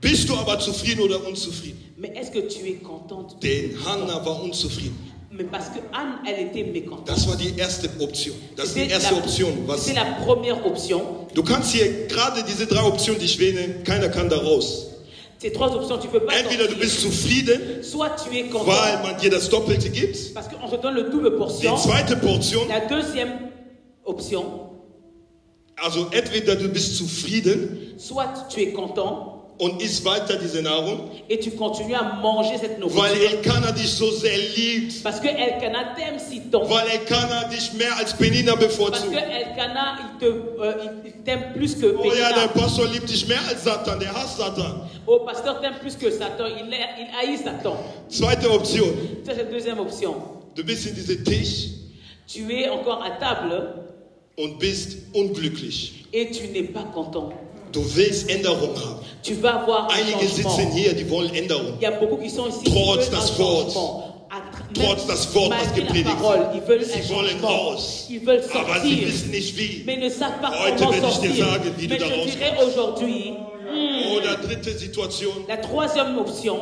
S1: Bist du aber zufrieden oder unzufrieden?
S2: Mais est-ce que tu es contente?
S1: Denn Hannah war unzufrieden.
S2: Mais parce que Anne, elle était mécontente.
S1: Das war die erste Option. Das ist die erste Option.
S2: C'est la première option.
S1: Du kannst hier gerade diese 3 Optionen, die ich wähle, keiner kann da raus.
S2: Ces 3 options, tu peux pas.
S1: Entweder du bist zufrieden,
S2: soit tu es content,
S1: weil man dir das Doppelte gibt.
S2: Parce qu'on te donne le double portion.
S1: Die zweite Portion.
S2: La deuxième option.
S1: Also entweder du bist zufrieden,
S2: soit tu es content.
S1: Und isst weiter diese Nahrung.
S2: Et tu continues à manger cette nourriture.
S1: Weil Elkanah dich so sehr liebt.
S2: Parce que Elkanah t'aime si tant.
S1: Weil Elkanah dich mehr als Penina bevorzugt.
S2: Parce que Elkanah il t'aime plus que Penina.
S1: Oh ja, der Pastor liebt dich mehr als Satan. Der hasst Satan.
S2: Oh, pasteur t'aime plus que Satan. Il haït Satan.
S1: Zweite Option.
S2: C'est la deuxième option.
S1: Du bist in diesem Tisch.
S2: Tu es encore à table.
S1: Und bist unglücklich.
S2: Et tu n'es pas content.
S1: Du willst Änderung haben.
S2: Tu vas avoir un
S1: Einige
S2: changement.
S1: sitzen hier, die wollen Änderung.
S2: Il y a beaucoup qui sont ici.
S1: Trotz das Wort. Trotz das Wort, was gepredigt wird. Sie wollen raus.
S2: Ils veulent sortir.
S1: Aber sie wissen nicht wie.
S2: Mais ne savent pas
S1: Heute
S2: comment
S1: werde ich
S2: sortir.
S1: dir sagen, wie du
S2: Mais
S1: da
S2: je dirais
S1: rauskommst.
S2: aujourd'hui.
S1: Oder dritte Situation.
S2: La troisième option.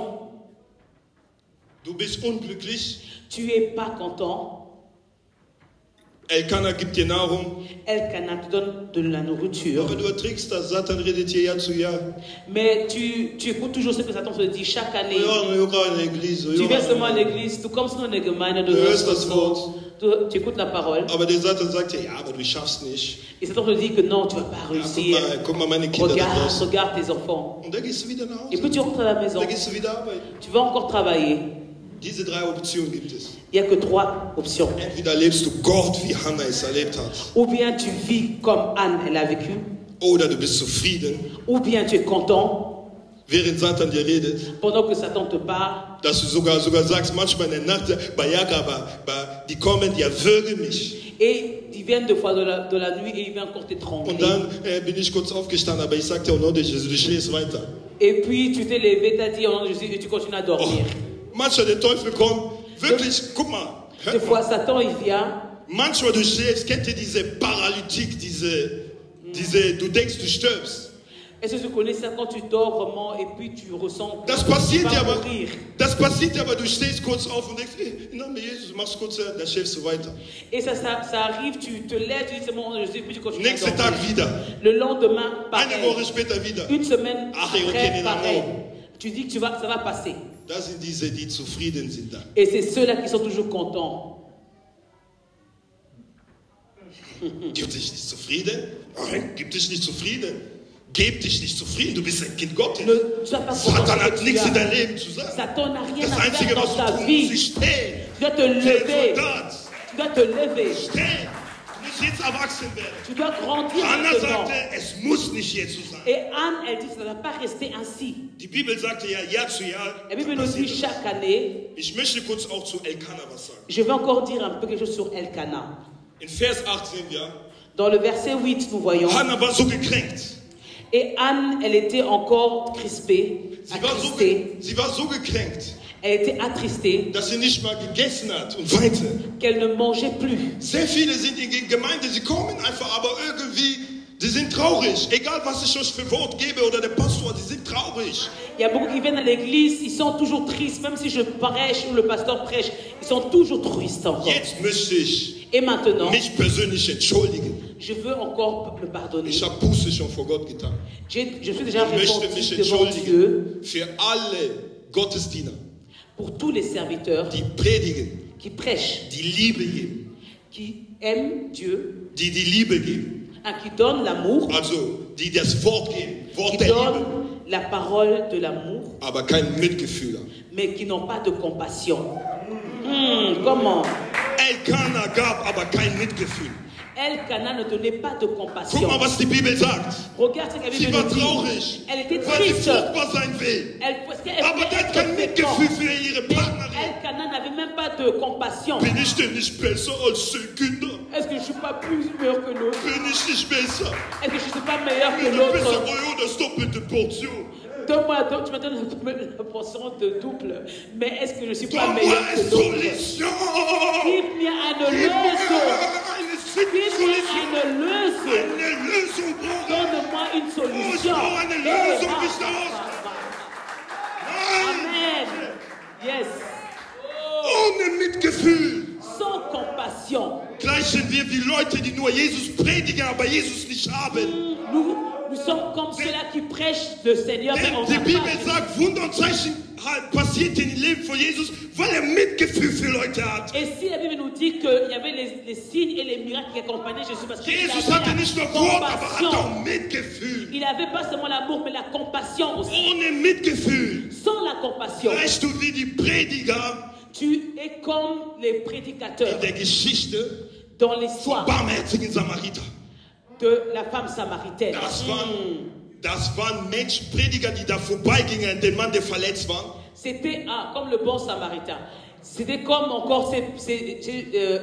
S1: Du bist unglücklich.
S2: Tu es pas content.
S1: Elkanah gibt dir Nahrung.
S2: Elkanah te donne de la nourriture.
S1: Aber du erträgst das. Satan redet hier Jahr zu Jahr.
S2: Mais tu écoutes toujours ce que Satan te dit chaque année. Tu viens seulement à l'église, du kommst nur in der Gemeinde, du hörst das Wort. Tu écoutes la parole.
S1: Aber der Satan sagt dir, ja, aber du schaffst nicht.
S2: Et Satan te dit que non, tu vas pas réussir.
S1: Guck mal meine Kinder da draußen.
S2: Regarde tes enfants.
S1: Und dann gehst du wieder nach Hause.
S2: Et puis tu rentres à la maison.
S1: Dann gehst du wieder arbeiten.
S2: Tu vas encore travailler.
S1: Diese 3 Optionen gibt es.
S2: Il n'y a que 3 options.
S1: Entweder lebst du Gott, wie Hannah es erlebt hat.
S2: Ou bien tu vis comme Anne, elle a vécu.
S1: Oder du bist zufrieden.
S2: Ou bien tu es content.
S1: Während Satan dir redet.
S2: Pendant que Satan te parle.
S1: Dass du sogar sagst, manchmal in der Nacht, die kommen, die erwürgen mich.
S2: Et ils viennent 2 fois de la nuit et ils viennent encore t'étrangler.
S1: Und dann bin ich kurz aufgestanden, aber ich sagte, au nom de Jésus, du schläfst weiter.
S2: Et puis tu t'es levé, t'as dit au nom de Jésus et tu continues à dormir.
S1: Manchmal der Teufel kommt, wirklich, guck mal.
S2: Des fois Satan il vient.
S1: Manchmal du schläfst, kennt ihr diese Paralytik, du denkst, du stirbst.
S2: Est-ce que tu connais ça quand tu dors vraiment et puis tu ressens
S1: das passiert ja, aber du stehst kurz auf und denkst, im Namen Jesus, machst kurz, dann schläfst du weiter.
S2: Et ça arrive, tu te lèves, tu dis c'est mon nom de Jésus, puis tu continues à
S1: Nächsten
S2: dormir.
S1: Tag wieder.
S2: Le lendemain, pareil.
S1: Eine Woche später wieder.
S2: Une semaine après,
S1: okay,
S2: pareil. Tu dis que ça va passer.
S1: Das sind diese, die zufrieden sind dann.
S2: Et c'est ceux-là qui sont toujours contents.
S1: Gib dich nicht zufrieden? Nein, gib dich nicht zufrieden. Gib dich nicht zufrieden, du bist ein Kind Gottes. Satan hat nichts in dein Leben zu sagen.
S2: Satan n'a rien
S1: das
S2: à
S1: Einzige,
S2: faire dans
S1: was
S2: ta
S1: du
S2: vie.
S1: tust, ist stehen.
S2: Tu dois te lever. Tu dois te lever.
S1: Stehen. Du musst jetzt erwachsen werden.
S2: Tu dois grandir
S1: Anna
S2: maintenant.
S1: sagte, es muss nicht jetzt so sein.
S2: Et Anne, elle dit, ça ne va pas rester ainsi.
S1: Die Bibel sagte ja, Jahr zu Jahr.
S2: La Bible nous dit chaque année.
S1: Ich möchte kurz auch zu Elkanah was sagen.
S2: Je vais encore dire un peu quelque chose sur Elkanah.
S1: In Vers 18, ja.
S2: Dans le verset 8, nous voyons.
S1: Hannah war so gekränkt.
S2: Et Anne, elle était encore crispée, attristée.
S1: Sie war so gekränkt.
S2: Elle était attristée.
S1: Dass sie nicht mal gegessen hat und weinte.
S2: Qu'elle ne mangeait plus.
S1: Sehr viele sind in die Gemeinde, sie kommen einfach, aber irgendwie, sie sind traurig. Egal, was ich euch für Wort gebe oder der Pastor, sie sind traurig.
S2: Il y a beaucoup qui viennent à l'église, ils sont toujours tristes, même si je prêche ou le pasteur prêche, ils sont toujours tristes encore.
S1: Jetzt möchte ich
S2: Et maintenant,
S1: mich persönlich entschuldigen.
S2: je veux encore me pardonner.
S1: Ich habe Buße schon vor Gott getan.
S2: Je suis déjà
S1: Ich möchte mich
S2: repenti devant Dieu
S1: entschuldigen für alle Gottesdiener,
S2: pour tous les serviteurs
S1: die predigen,
S2: qui prêchent,
S1: die Liebe geben,
S2: qui aiment Dieu,
S1: die die Liebe geben,
S2: qui donnent l'amour,
S1: also die das Wort geben,
S2: qui
S1: Wort der
S2: donnent
S1: Liebe,
S2: la parole de l'amour,
S1: aber kein Mitgefühl haben.
S2: mais qui n'ont pas de compassion. Comment?
S1: Elkanah gab aber kein Mitgefühl.
S2: Elkanah ne donnait pas de compassion.
S1: Guck mal, was die Bibel sagt.
S2: Regarde ce que la
S1: Sie
S2: Bible
S1: war
S2: nous dit.
S1: traurig,
S2: Elle était
S1: weil sie
S2: triste.
S1: fruchtbar sein will.
S2: Parce qu'elle
S1: Aber
S2: voulait
S1: die hat
S2: être
S1: kein
S2: féconde.
S1: Mitgefühl für ihre
S2: Mais
S1: Partnerin.
S2: Elkanah n'avait même pas de compassion.
S1: Bin ich denn nicht besser als die Kinder?
S2: Est-ce que je ne suis pas plus meilleur que l'autre?
S1: Bin ich nicht besser?
S2: Est-ce que je ne suis pas meilleur que
S1: Du bist
S2: l'autre?
S1: aber das doppelte Portion.
S2: Donne-moi, tu me donnes la portion de double. Mais est-ce que je ne suis pas
S1: Donne-moi
S2: meilleur
S1: eine
S2: que l'autre?
S1: Solution.
S2: Gib mir eine
S1: Gib mir
S2: Lösung.
S1: eine
S2: Gib mir
S1: Solution.
S2: eine Lösung.
S1: Eine Lösung brauche
S2: Donne-moi une solution.
S1: brauche eine Lösung, nicht aus. Nein,
S2: Amen. Yes.
S1: ohne Mitgefühl. vergleichen wir wie Leute, die nur Jesus predigen, aber Jesus nicht haben.
S2: Nous sommes comme ceux-là qui prêchent le Seigneur, mais on
S1: Denn die
S2: n'a
S1: Bibel
S2: pas.
S1: sagt, Wunder und Zeichen passiert im Leben von Jesus, weil er Mitgefühl für Leute hat.
S2: Et si la Bible nous dit qu'il y avait les signes et les miracles qui accompagnaient Jésus, parce qu'il
S1: Jesus hatte nicht nur
S2: avait
S1: Wort,
S2: la
S1: aber hatte
S2: compassion.
S1: auch Mitgefühl.
S2: Il n'avait pas seulement l'amour, mais la compassion aussi.
S1: Ohne Mitgefühl
S2: Sans la compassion,
S1: weißt du, wie die Prediger
S2: tu es comme les
S1: in
S2: prédicateurs
S1: der Geschichte
S2: dans
S1: vom
S2: l'histoire
S1: barmherzigen Samariter.
S2: de la femme samaritaine.
S1: Das waren Menschen, Prediger, die da vorbeigingen, den Mann, der verletzt war.
S2: C'était comme le bon samaritain. C'était comme encore ces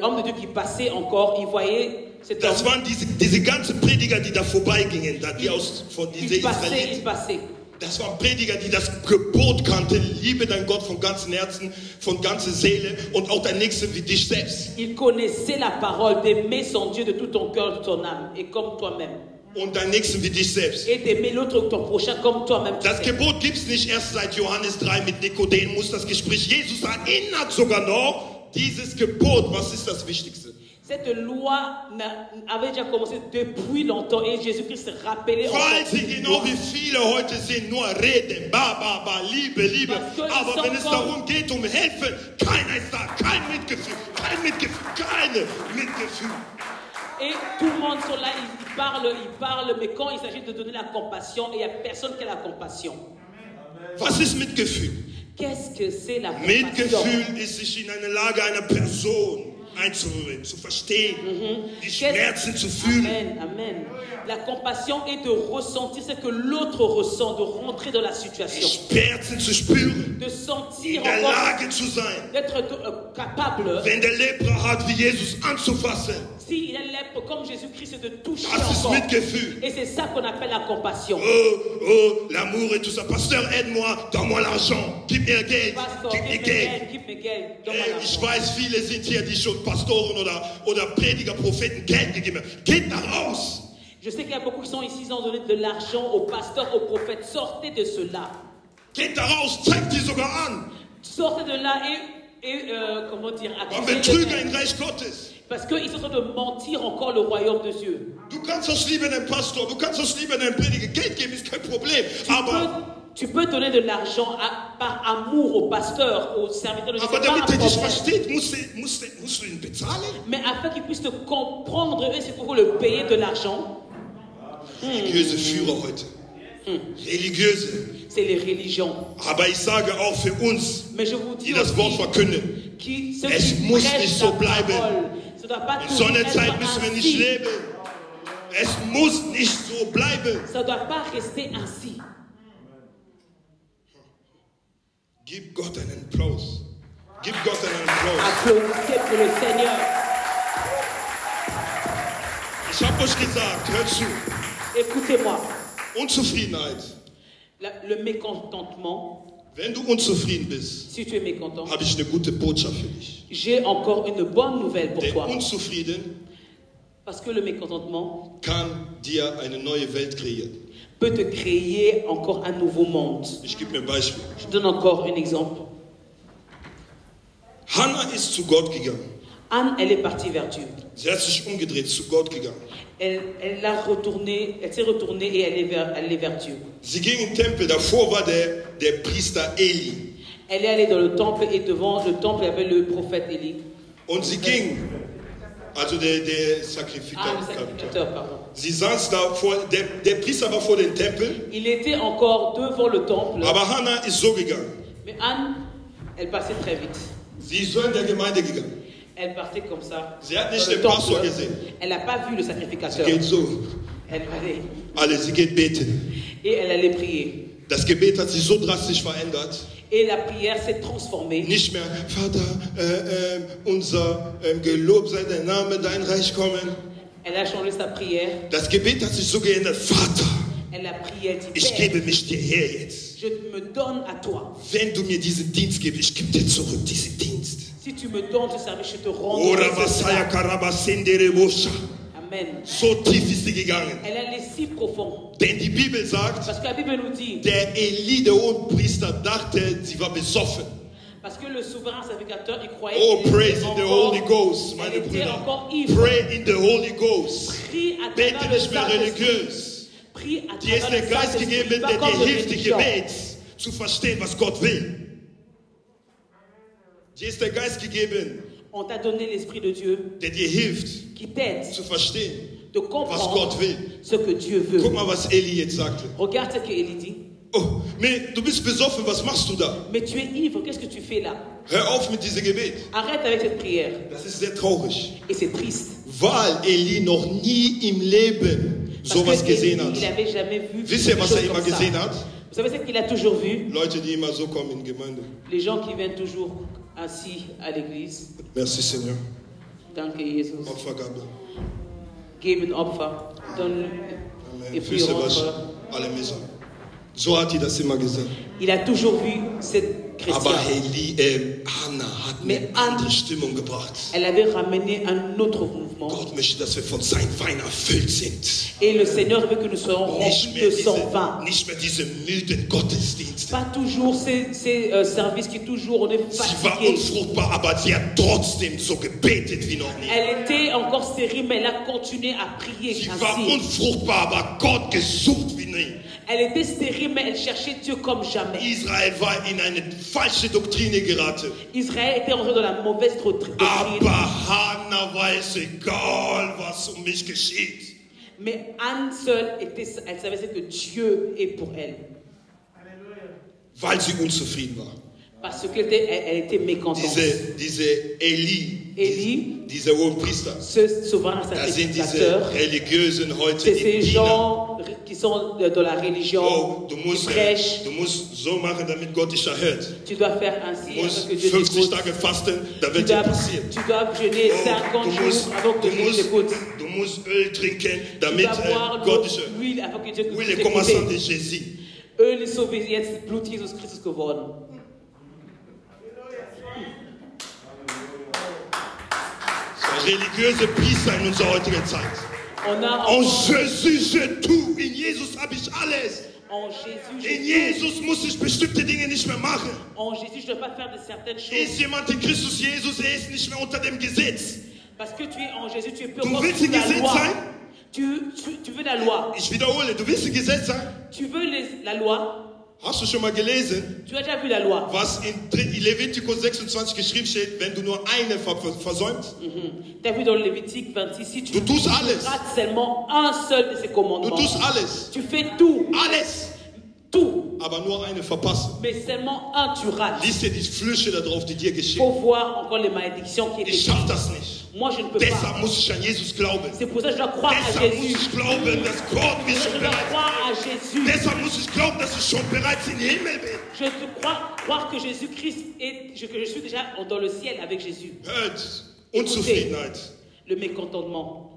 S2: hommes de Dieu qui passaient encore, ils voyaient cet homme.
S1: Das waren diese ganzen Prediger, die da vorbeigingen, die von dieser
S2: Ils
S1: Israeliten.
S2: passaient.
S1: Das waren Prediger, die das Gebot kannten, liebe deinen Gott von ganzem Herzen, von ganzer Seele und auch deinen Nächsten wie dich selbst.
S2: Ils connaissaient la parole d'aimer son Dieu de tout ton cœur, de ton âme, et comme toi-même.
S1: Und deinen Nächsten wie dich selbst.
S2: Et d'aimer l'autre, ton prochain, comme toi-même.
S1: Das Gebot gibt es nicht erst seit Johannes 3 mit Nikodemus, das Gespräch. Jesus erinnert sogar noch dieses Gebot. Was ist das Wichtigste?
S2: Cette loi avait déjà commencé depuis longtemps et Jésus-Christ se rappelait
S1: Weil sie genau wie viele heute sind, nur reden, Liebe. Aber wenn es darum geht, um Helfen, keiner ist da, kein Mitgefühl.
S2: Et tout le monde sont là, ils parlent, mais quand il s'agit de donner la compassion, il n'y a personne qui a la compassion.
S1: Was ist Mitgefühl?
S2: Qu'est-ce que c'est la compassion?
S1: Mitgefühl ist sich in eine Lage einer Person einzuhören, zu verstehen, die Schmerzen zu fühlen.
S2: Amen. La compassion est de ressentir ce que l'autre ressent, de rentrer dans la situation.
S1: Schmerzen zu spüren,
S2: de sentir
S1: in der
S2: encore,
S1: Lage zu sein,
S2: d'être capable,
S1: wenn der Lepra hat, wie Jesus anzufassen.
S2: s'il est lèpre comme Jésus-Christ, de toucher
S1: Das ist
S2: encore.
S1: Mitgefühl.
S2: Et c'est ça qu'on appelle la compassion.
S1: L'amour et tout ça. Pasteur, aide-moi, donne-moi l'argent, gib mir Geld,
S2: Pastor,
S1: gib mir Geld.
S2: gib mir Geld. Donne-moi
S1: Ich
S2: l'argent.
S1: weiß, viele sind hier, die schon Pastoren oder Prediger, Propheten Geld gegeben haben. Geht da raus.
S2: Je sais qu'il y a beaucoup qui sont ici, ils ont donné de l'argent aux pasteurs, aux prophètes. Sortez de cela.
S1: Geht da raus, zeigt die sogar an.
S2: Sortez de là et comment dire,
S1: Und
S2: accusez
S1: Betrüger
S2: les-
S1: im Reich Gottes.
S2: parce qu'ils sont en train de mentir encore le royaume de Dieu.
S1: Du kannst das lieben, einem Pastor, du kannst das lieben, einem Prediger. Geld geben ist kein Problem.
S2: Tu peux donner de l'argent par amour au pasteur, au serviteur de Dieu.
S1: Aber
S2: c'est pas
S1: damit
S2: un
S1: er dich
S2: problème.
S1: versteht, musst du ihn bezahlen.
S2: Mais afin qu'il puisse te comprendre, il faut le payer de l'argent.
S1: Religiöse Führer heute. Religiöse.
S2: C'est les religions.
S1: Aber ich sage auch für uns,
S2: Mais je vous dis
S1: die das Wort
S2: aussi,
S1: verkünden,
S2: ceux
S1: es
S2: qui
S1: muss
S2: prêchent
S1: nicht
S2: la
S1: so bleiben.
S2: parole, ça doit pas
S1: In
S2: toujours
S1: so einer Zeit
S2: être
S1: müssen wir nicht
S2: ainsi.
S1: leben. Es muss nicht so bleiben.
S2: Ça ne doit pas rester ainsi.
S1: Gib Gott einen Applaus. Gib Gott einen Applaus.
S2: Applaudissez pour le Seigneur.
S1: Ich habe euch gesagt, hört zu,
S2: Écoutez-moi.
S1: Unzufriedenheit.
S2: Le mécontentement,
S1: Wenn du unzufrieden bist,
S2: si tu es mécontent,
S1: habe ich eine gute Botschaft für dich.
S2: j'ai encore une bonne nouvelle pour
S1: Der
S2: toi.
S1: Unzufrieden
S2: Parce que le mécontentement
S1: kann dir eine neue Welt kreieren.
S2: peut te créer encore un nouveau monde.
S1: Ich gebe mir ein Beispiel.
S2: Je donne encore un exemple.
S1: Hannah ist zu Gott gegangen.
S2: Anne, elle est partie vers Dieu.
S1: Sie hat sich umgedreht, zu Gott gegangen.
S2: Elle s'est retournée et elle est vers Dieu.
S1: Sie ging in den Tempel, davor war der Priester Eli.
S2: Elle est allée dans le temple et devant le temple, il y avait le prophète Élie.
S1: Und sie ging, also der
S2: Le
S1: Sacrificateur.
S2: sacrificateur, pardon.
S1: Sie saß da vor, der Priester war vor dem Tempel,
S2: Il était encore devant le temple.
S1: aber Hannah ist so gegangen.
S2: Mais Anne, elle passait très vite.
S1: Sie ist so in der Gemeinde gegangen.
S2: Elle partait comme ça.
S1: Sie hat nicht
S2: dans le
S1: den
S2: temple.
S1: Pastor gesehen.
S2: Elle n'a pas vu le
S1: Sie
S2: sacrificateur.
S1: geht so,
S2: Elle allait.
S1: sie geht beten.
S2: Et elle allait prier.
S1: Das Gebet hat sich so drastisch verändert.
S2: Et la prière s'est transformée.
S1: Nicht mehr, Vater, unser gelobt sei dein Name, dein Reich kommen.
S2: Elle a changé sa prière.
S1: Das Gebet hat sich so geändert. Vater,
S2: Elle a prié, elle dit,
S1: ich
S2: Père,
S1: gebe mich dir her jetzt.
S2: je me donne à toi.
S1: Wenn du mir diesen Dienst gibst, ich gebe dir zurück diesen Dienst.
S2: Si tu me donnes ce service, je te rends.
S1: Ora Vasaya Karabasendere Bosha.
S2: Amen.
S1: So tief ist sie gegangen.
S2: Elle allait si profond.
S1: Denn die Bibel sagt,
S2: Parce que la Bible nous dit,
S1: der Eli, der Hohenpriester, dachte, sie war besoffen.
S2: Parce que le souverain sacrificateur, il croyait
S1: Oh,
S2: qu'il
S1: praise
S2: était
S1: in the
S2: encore,
S1: Holy Ghost, meine
S2: elle était
S1: Brüder.
S2: encore ivre.
S1: Pray in the Holy Ghost.
S2: Prie à
S1: Bete
S2: travers le
S1: nicht mehr
S2: Saint-Esprit.
S1: religiös.
S2: Prie à
S1: Dir ist
S2: travers
S1: der
S2: le
S1: Geist
S2: Saint-Esprit.
S1: gegeben,
S2: Pas
S1: der
S2: comme
S1: dir
S2: le
S1: hilft, im
S2: religion.
S1: Gebet zu verstehen, was Gott will. Dir ist der Geist gegeben,
S2: On t'a donné l'Esprit de Dieu
S1: der dir hilft,
S2: qui t'aide
S1: zu verstehen,
S2: de
S1: was
S2: comprendre
S1: Gott will.
S2: ce que Dieu veut.
S1: Guck mal, was Eli jetzt sagte.
S2: Regarde ce qu'Élie dit.
S1: Oh, mais du bist besoffen, was machst du da?
S2: Mais tu es ivre, qu'est-ce que tu fais là?
S1: Hör auf mit diesem Gebet.
S2: Arrête avec cette prière.
S1: Das ist sehr traurig,
S2: Et c'est triste.
S1: weil Eli noch nie im Leben
S2: Parce
S1: sowas
S2: que
S1: gesehen
S2: Élie,
S1: hat.
S2: il n'avait jamais vu
S1: Wisst ihr,
S2: quelque
S1: was
S2: chose
S1: immer
S2: comme ça.
S1: gesehen hat?
S2: Vous savez ce qu'il a toujours vu?
S1: Leute, die immer so kommen in Gemeinde.
S2: Les gens qui viennent toujours assis à l'église.
S1: Merci, Seigneur.
S2: Danke, Jesus.
S1: Opfergabe.
S2: Geben Opfer. Donne et
S1: Amen.
S2: puis
S1: Füße waschen,
S2: rentre.
S1: alle Messer. So hat die das immer gesagt.
S2: Il a toujours vu cette
S1: Aber
S2: chrétienne.
S1: Hannah hat
S2: Mais
S1: eine andere Stimmung gebracht.
S2: Elle avait ramené un autre mouvement.
S1: Gott möchte, dass wir von seinem Wein erfüllt sind.
S2: Et le Seigneur veut que nous soyons
S1: Nicht
S2: remplis
S1: mehr
S2: de son vin.
S1: nicht mehr diese müden Gottesdienste.
S2: Pas toujours ces services qui toujours on est
S1: Sie war
S2: fatigué.
S1: unfruchtbar, aber sie hat trotzdem so gebetet wie noch nie.
S2: Elle était encore stérile, mais elle a continué à prier
S1: Sie war
S2: ainsi.
S1: unfruchtbar, aber Gott gesucht wie nie.
S2: Elle était stérile, mais elle cherchait Dieu comme jamais.
S1: Israel war in eine falsche Doktrine geraten.
S2: Israël était rentré dans la mauvaise doctrine.
S1: Aber Hannah weiß egal, was um mich geschieht.
S2: Mais Anne seule, elle savait ce que Dieu est pour elle.
S1: Weil sie unzufrieden war.
S2: Parce qu'elle était mécontente.
S1: Diese Eli,
S2: Élie,
S1: dieser Hohenpriester,
S2: ce souverain
S1: da sind diese
S2: sacrificateur,
S1: Religiösen heute,
S2: c'est
S1: die
S2: ces
S1: dienen.
S2: gens qui sont de la religion,
S1: Oh, du
S2: qui
S1: musst
S2: prêchent.
S1: so machen, damit Gott dich erhört.
S2: Tu dois faire ainsi
S1: Du musst
S2: afin que Dieu
S1: 50
S2: t'écoute.
S1: Tage fasten, da
S2: Tu
S1: wird dir passieren.
S2: dois jeûner
S1: Oh,
S2: 50 jours avant que Dieu t'écoute.
S1: du musst Öl trinken,
S2: Tu
S1: damit
S2: dois boire
S1: Gott dich
S2: l'huile afin que Dieu
S1: Öl kommt aus
S2: t'écoute.
S1: de Jésus.
S2: Öl ist so wie jetzt Blut Jesus Christus geworden.
S1: Religiöse Priester in unserer heutigen Zeit.
S2: On a
S1: En
S2: encore-
S1: Jésus, je tue. In Jesus habe ich alles.
S2: en Jésus,
S1: In
S2: je
S1: Jesus muss ich bestimmte Dinge nicht mehr machen.
S2: en Jésus, je ne dois pas faire de certaines
S1: Ist
S2: choses.
S1: jemand in Christus Jesus, er ist nicht mehr unter dem Gesetz.
S2: Parce que tu es en Jésus, tu es peu
S1: Du
S2: encore
S1: willst
S2: sous
S1: im
S2: la
S1: Gesetz
S2: loi.
S1: sein?
S2: Tu veux la loi.
S1: Ich wiederhole, du willst im Gesetz sein?
S2: Tu veux la loi.
S1: Hast du schon mal gelesen,
S2: Tu as déjà vu la loi.
S1: was in Levitikus 26 geschrieben steht, wenn du nur eine versäumst?
S2: Tu as vu dans le Lévitique 26, si tu
S1: Du tust alles.
S2: rates seulement un seul de ces
S1: Du
S2: commandements,
S1: tust alles.
S2: tu fais tout,
S1: Alles.
S2: tout,
S1: Aber nur eine verpassen.
S2: mais seulement un tu rates.
S1: Lies dir die Flüche da drauf, die dir
S2: Il
S1: geschehen.
S2: faut voir encore les malédictions qui étaient.
S1: Ich schaff das nicht.
S2: Moi, je ne peux
S1: Deshalb
S2: pas.
S1: muss ich an Jesus glauben.
S2: C'est pour ça que je dois croire à
S1: Deshalb muss
S2: Jésus.
S1: ich glauben, dass Gott mich
S2: Je
S1: schon
S2: dois
S1: bereit
S2: croire à Jésus.
S1: Deshalb muss ich glauben, dass ich schon bereits im Himmel bin.
S2: Je dois croire que Jésus-Christ que je suis déjà dans le ciel avec Jésus.
S1: Hört, Unzufriedenheit.
S2: Le mécontentement.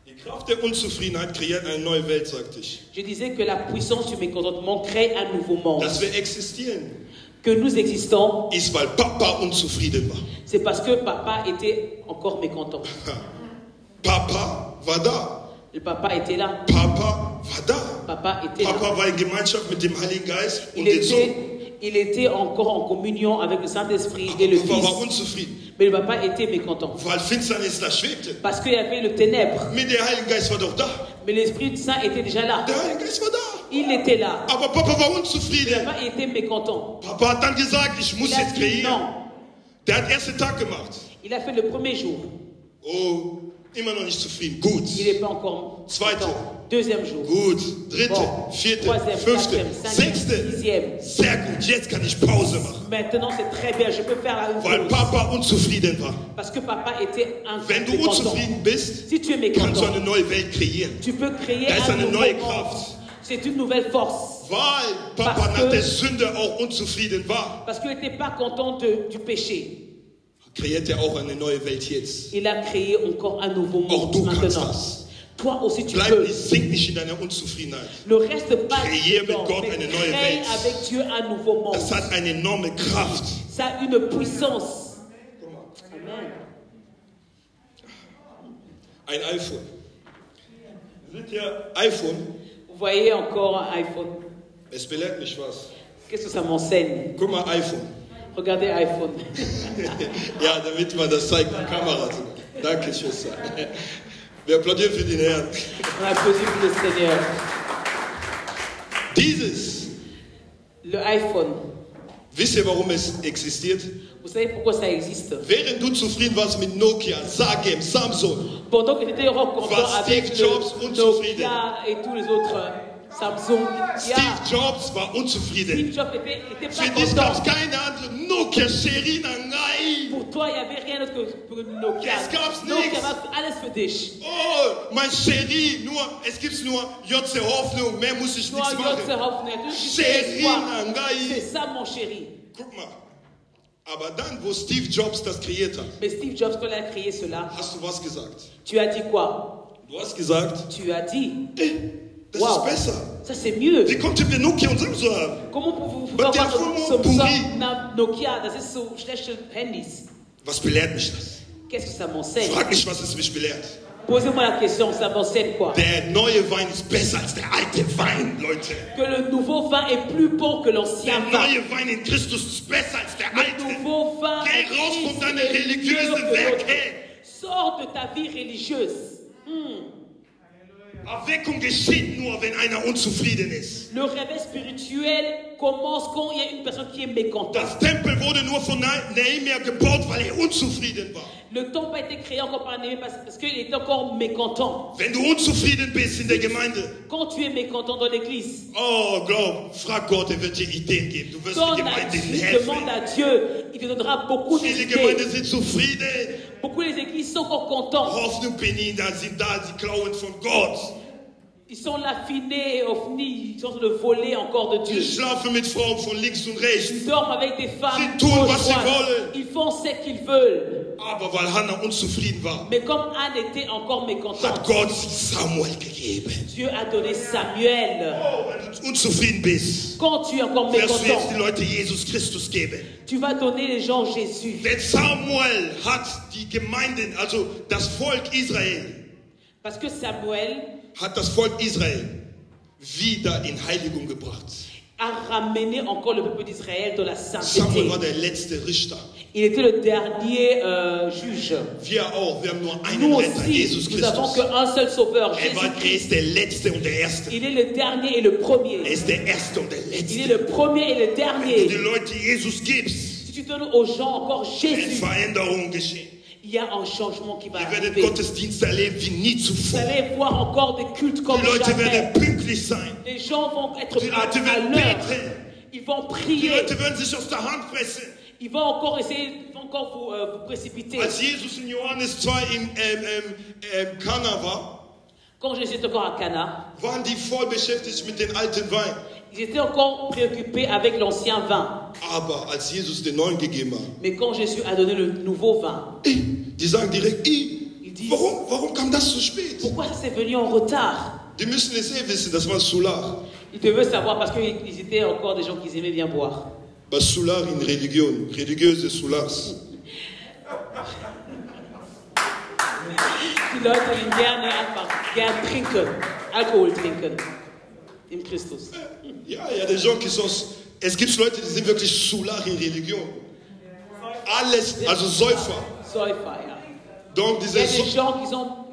S1: Die Kraft der Unzufriedenheit kreiert eine neue Welt, sagte ich.
S2: Je disais que la puissance du mécontentement crée un nouveau monde.
S1: Dass wir existieren,
S2: Que nous existons,
S1: ist, weil Papa unzufrieden war.
S2: c'est parce que papa était encore mécontent.
S1: Papa war da.
S2: Le papa était là.
S1: Papa war da.
S2: Papa était là.
S1: Papa war in Gemeinschaft mit dem Heiligen Geist und dem Sohn.
S2: Il était encore en communion avec le Saint-Esprit et le
S1: Papa war
S2: Fils.
S1: unzufrieden,
S2: Mais le papa était mécontent.
S1: weil Finsternis da schwebte.
S2: Parce qu'il y avait le ténèbre.
S1: Mit der Heilige Geist war doch da.
S2: Mais l'Esprit Saint était déjà là.
S1: Der Heilige Geist war da.
S2: Il était là.
S1: Aber Papa war
S2: Le
S1: unzufrieden.
S2: papa était mécontent.
S1: Papa hat dann gesagt, ich muss
S2: Il a
S1: jetzt
S2: dit
S1: kreieren.
S2: non.
S1: Der hat ersten Tag gemacht.
S2: Il a fait le premier jour.
S1: Oh, immer noch nicht zufrieden. Gut.
S2: Il n'est pas encore
S1: Zweite.
S2: content. Deuxième jour.
S1: Gut. Dritte,
S2: Bon.
S1: vierte,
S2: Troisième,
S1: fünfte,
S2: quatrième, cinquième,
S1: sechste.
S2: sixième.
S1: Sehr gut. Jetzt kann ich Pause machen.
S2: Maintenant, c'est très bien. Je peux faire la
S1: Weil
S2: même chose.
S1: Papa unzufrieden war.
S2: Parce que papa était
S1: Wenn du
S2: mécontent.
S1: unzufrieden bist,
S2: Si tu es
S1: kannst du
S2: mécontent,
S1: eine neue Welt kreieren.
S2: tu peux créer
S1: Da ist
S2: un
S1: eine
S2: nouveau
S1: neue
S2: monde.
S1: Kraft.
S2: C'est une nouvelle force.
S1: Weil Papa
S2: Parce
S1: nach
S2: que-
S1: der Sünde auch unzufrieden war,
S2: Parce qu'il n'était pas content du péché.
S1: kreiert er auch eine neue Welt jetzt.
S2: Il a créé encore un nouveau
S1: Auch
S2: monde
S1: du kannst
S2: maintenant.
S1: das.
S2: Toi aussi, tu
S1: Bleib
S2: peux.
S1: nicht, sink nicht in deiner Unzufriedenheit.
S2: Ne reste pas
S1: Créer mit
S2: dedans,
S1: Gott
S2: mais
S1: eine neue
S2: crée
S1: Welt.
S2: avec Dieu un nouveau monde.
S1: Das hat eine enorme Kraft.
S2: Ça a une puissance. Amen.
S1: Ein iPhone. Seht ihr, iPhone,
S2: Vous voyez encore un iPhone.
S1: es belehrt mich was.
S2: Qu'est-ce que ça m'enseigne?
S1: Guck mal, iPhone.
S2: Regardez iPhone.
S1: Ja, damit man das zeigt, die Kamera. Danke, Schwester. Wir applaudieren für den Herrn.
S2: On applaudit pour le Seigneur.
S1: Dieses,
S2: Le iPhone.
S1: wisst ihr, warum es existiert?
S2: Vous savez pourquoi ça existe?
S1: Während du zufrieden warst mit Nokia, Sagem, Samsung,
S2: Pendant que j'étais encore content
S1: war
S2: avec
S1: Steve Jobs
S2: le
S1: unzufrieden.
S2: Nokia et tous les autres Samsung.
S1: Steve Jobs war unzufrieden.
S2: Steve Jobs était
S1: Für
S2: pas
S1: dich gab es
S2: content.
S1: keine andere Nokia, Sherina, nein.
S2: Pour toi, il n'y avait rien d'autre que Nokia.
S1: Es gab's
S2: Nokia
S1: nichts.
S2: war alles für dich.
S1: Oh, mein Cherie, es gibt nur JC Hoffnung, mehr muss ich
S2: Toi,
S1: nichts machen.
S2: Gott Hoffnung.
S1: Sherina,
S2: C'est
S1: nein.
S2: ça, mon chéri.
S1: Guck mal. Aber dann, wo Steve Jobs das kreiert hat,
S2: Mais Steve Jobs, quand il a créé cela,
S1: hast du was gesagt?
S2: tu as dit quoi?
S1: Du hast gesagt,
S2: Tu as dit,
S1: das
S2: wow,
S1: ist besser.
S2: ça c'est mieux.
S1: Wie konnten wir Nokia und Samsung haben?
S2: Comment pouvez-vous
S1: But
S2: avoir
S1: Telefon
S2: so
S1: pourri.
S2: Nokia, das ist so schlechte Handys?
S1: Was belehrt mich das?
S2: Qu'est-ce que ça m'enseigne?
S1: Frag mich, was es mich belehrt.
S2: Posez-moi la question, ça m'enseigne quoi?
S1: Der neue Wein ist besser als der alte Wein, Leute.
S2: Que le nouveau vin est plus bon que
S1: Der
S2: l'ancien vin.
S1: neue Wein in Christus ist besser als der
S2: Le
S1: alte.
S2: nouveau vin
S1: Geh
S2: est
S1: raus von
S2: plus
S1: deiner
S2: mieux
S1: religiösen
S2: que l'autre.
S1: Werke.
S2: Sors de ta vie religieuse.
S1: Erweckung geschieht nur, wenn einer unzufrieden ist.
S2: Le réveil spirituel commence quand il y a une personne qui est mécontente.
S1: Das Tempel wurde nur von Nehemia gebaut, weil er unzufrieden war.
S2: Le temple a été créé encore par Néhémie parce qu'il était encore mécontent.
S1: Wenn du unzufrieden bist in der Gemeinde,
S2: Quand tu es mécontent dans l'église,
S1: oh, glaub, frag Gott, er wird dir Ideen geben. Du wirst
S2: demande
S1: die
S2: à
S1: Gemeinde
S2: Dieu, demande
S1: helfen.
S2: à Dieu, il te donnera beaucoup
S1: Viele
S2: d'idées.
S1: Gemeinden sind zufrieden.
S2: Beaucoup des églises sont encore contents.
S1: Hoffnung, Penina sind da, sie klauen von Gott.
S2: Ils sont là finés et ovnis, ils sont en train de voler encore de Dieu.
S1: Sie schlafen mit Frauen von links und rechts.
S2: Ils dorment avec des femmes.
S1: Sie tun,
S2: gauche,
S1: was sie
S2: droite.
S1: wollen.
S2: Ils font ce qu'ils veulent.
S1: Aber weil Hannah unzufrieden war,
S2: Mais comme Anne était encore mécontente,
S1: hat Gott Samuel gegeben.
S2: Dieu a donné Samuel.
S1: Oh, wenn du unzufrieden bist,
S2: Quand tu es encore
S1: wirst du jetzt
S2: mécontent,
S1: die Leute Jesus Christus geben.
S2: tu vas donner les gens Jésus.
S1: Denn Samuel hat die Gemeinden, also das Volk Israel,
S2: Parce que Samuel
S1: hat das Volk Israel wieder in Heiligung gebracht.
S2: a ramené encore le peuple d'Israël dans la
S1: Samuel war
S2: sainteté.
S1: der letzte Richter.
S2: Il était le dernier juge.
S1: Wir auch, wir haben nur einen
S2: Nous
S1: Retter,
S2: aussi,
S1: Jesus
S2: nous n'avons
S1: Christus.
S2: qu'un seul sauveur,
S1: Er
S2: Jésus-Christ.
S1: ist der Letzte und der Erste.
S2: Il est le dernier et le
S1: Er
S2: premier.
S1: ist der Erste und der
S2: Il est
S1: Letzte.
S2: le premier et le
S1: Wenn du
S2: dernier.
S1: den Leuten Jesus gibst,
S2: Si tu donnes aux gens encore
S1: werden
S2: Jésus,
S1: Veränderungen geschehen.
S2: il y a un changement qui va
S1: Ihr werdet
S2: arriver.
S1: Gottesdienste erleben wie nie
S2: Vous
S1: zuvor.
S2: allez voir encore des cultes comme
S1: Die Leute
S2: jamais.
S1: werden pünktlich sein.
S2: Les gens vont être
S1: Die
S2: à
S1: Leute werden
S2: l'heure.
S1: beten.
S2: Ils vont
S1: Die
S2: prier.
S1: Leute werden sich aus der Hand fressen.
S2: Ils vont encore essayer, ils vont encore vous précipiter.
S1: Als Jesus in Johannes 2 in Kana war,
S2: Quand Jésus était encore à Cana,
S1: waren die voll beschäftigt mit den alten Wein.
S2: ils étaient encore préoccupés avec l'ancien vin.
S1: Aber als Jesus den neuen gegeben hat,
S2: Mais quand Jésus a donné le nouveau vin,
S1: die sagen direkt,
S2: ils disent,
S1: warum kam das so spät?
S2: pourquoi ça s'est venu en retard?
S1: Die müssen es wissen, das war Solar.
S2: Ils devaient savoir parce qu'ils étaient encore des gens qui aimaient bien boire.
S1: Was Solar in Religion, religiöse Solars.
S2: Die Leute, die gerne einfach gern trinken, Alkohol trinken. Im Christus.
S1: Ja, il y a des gens qui sont... Es gibt Leute, die sind wirklich Solar in Religion. Alles, also Säufer.
S2: Säufer, ja.
S1: Donc,
S2: Il y a des
S1: diese,
S2: gens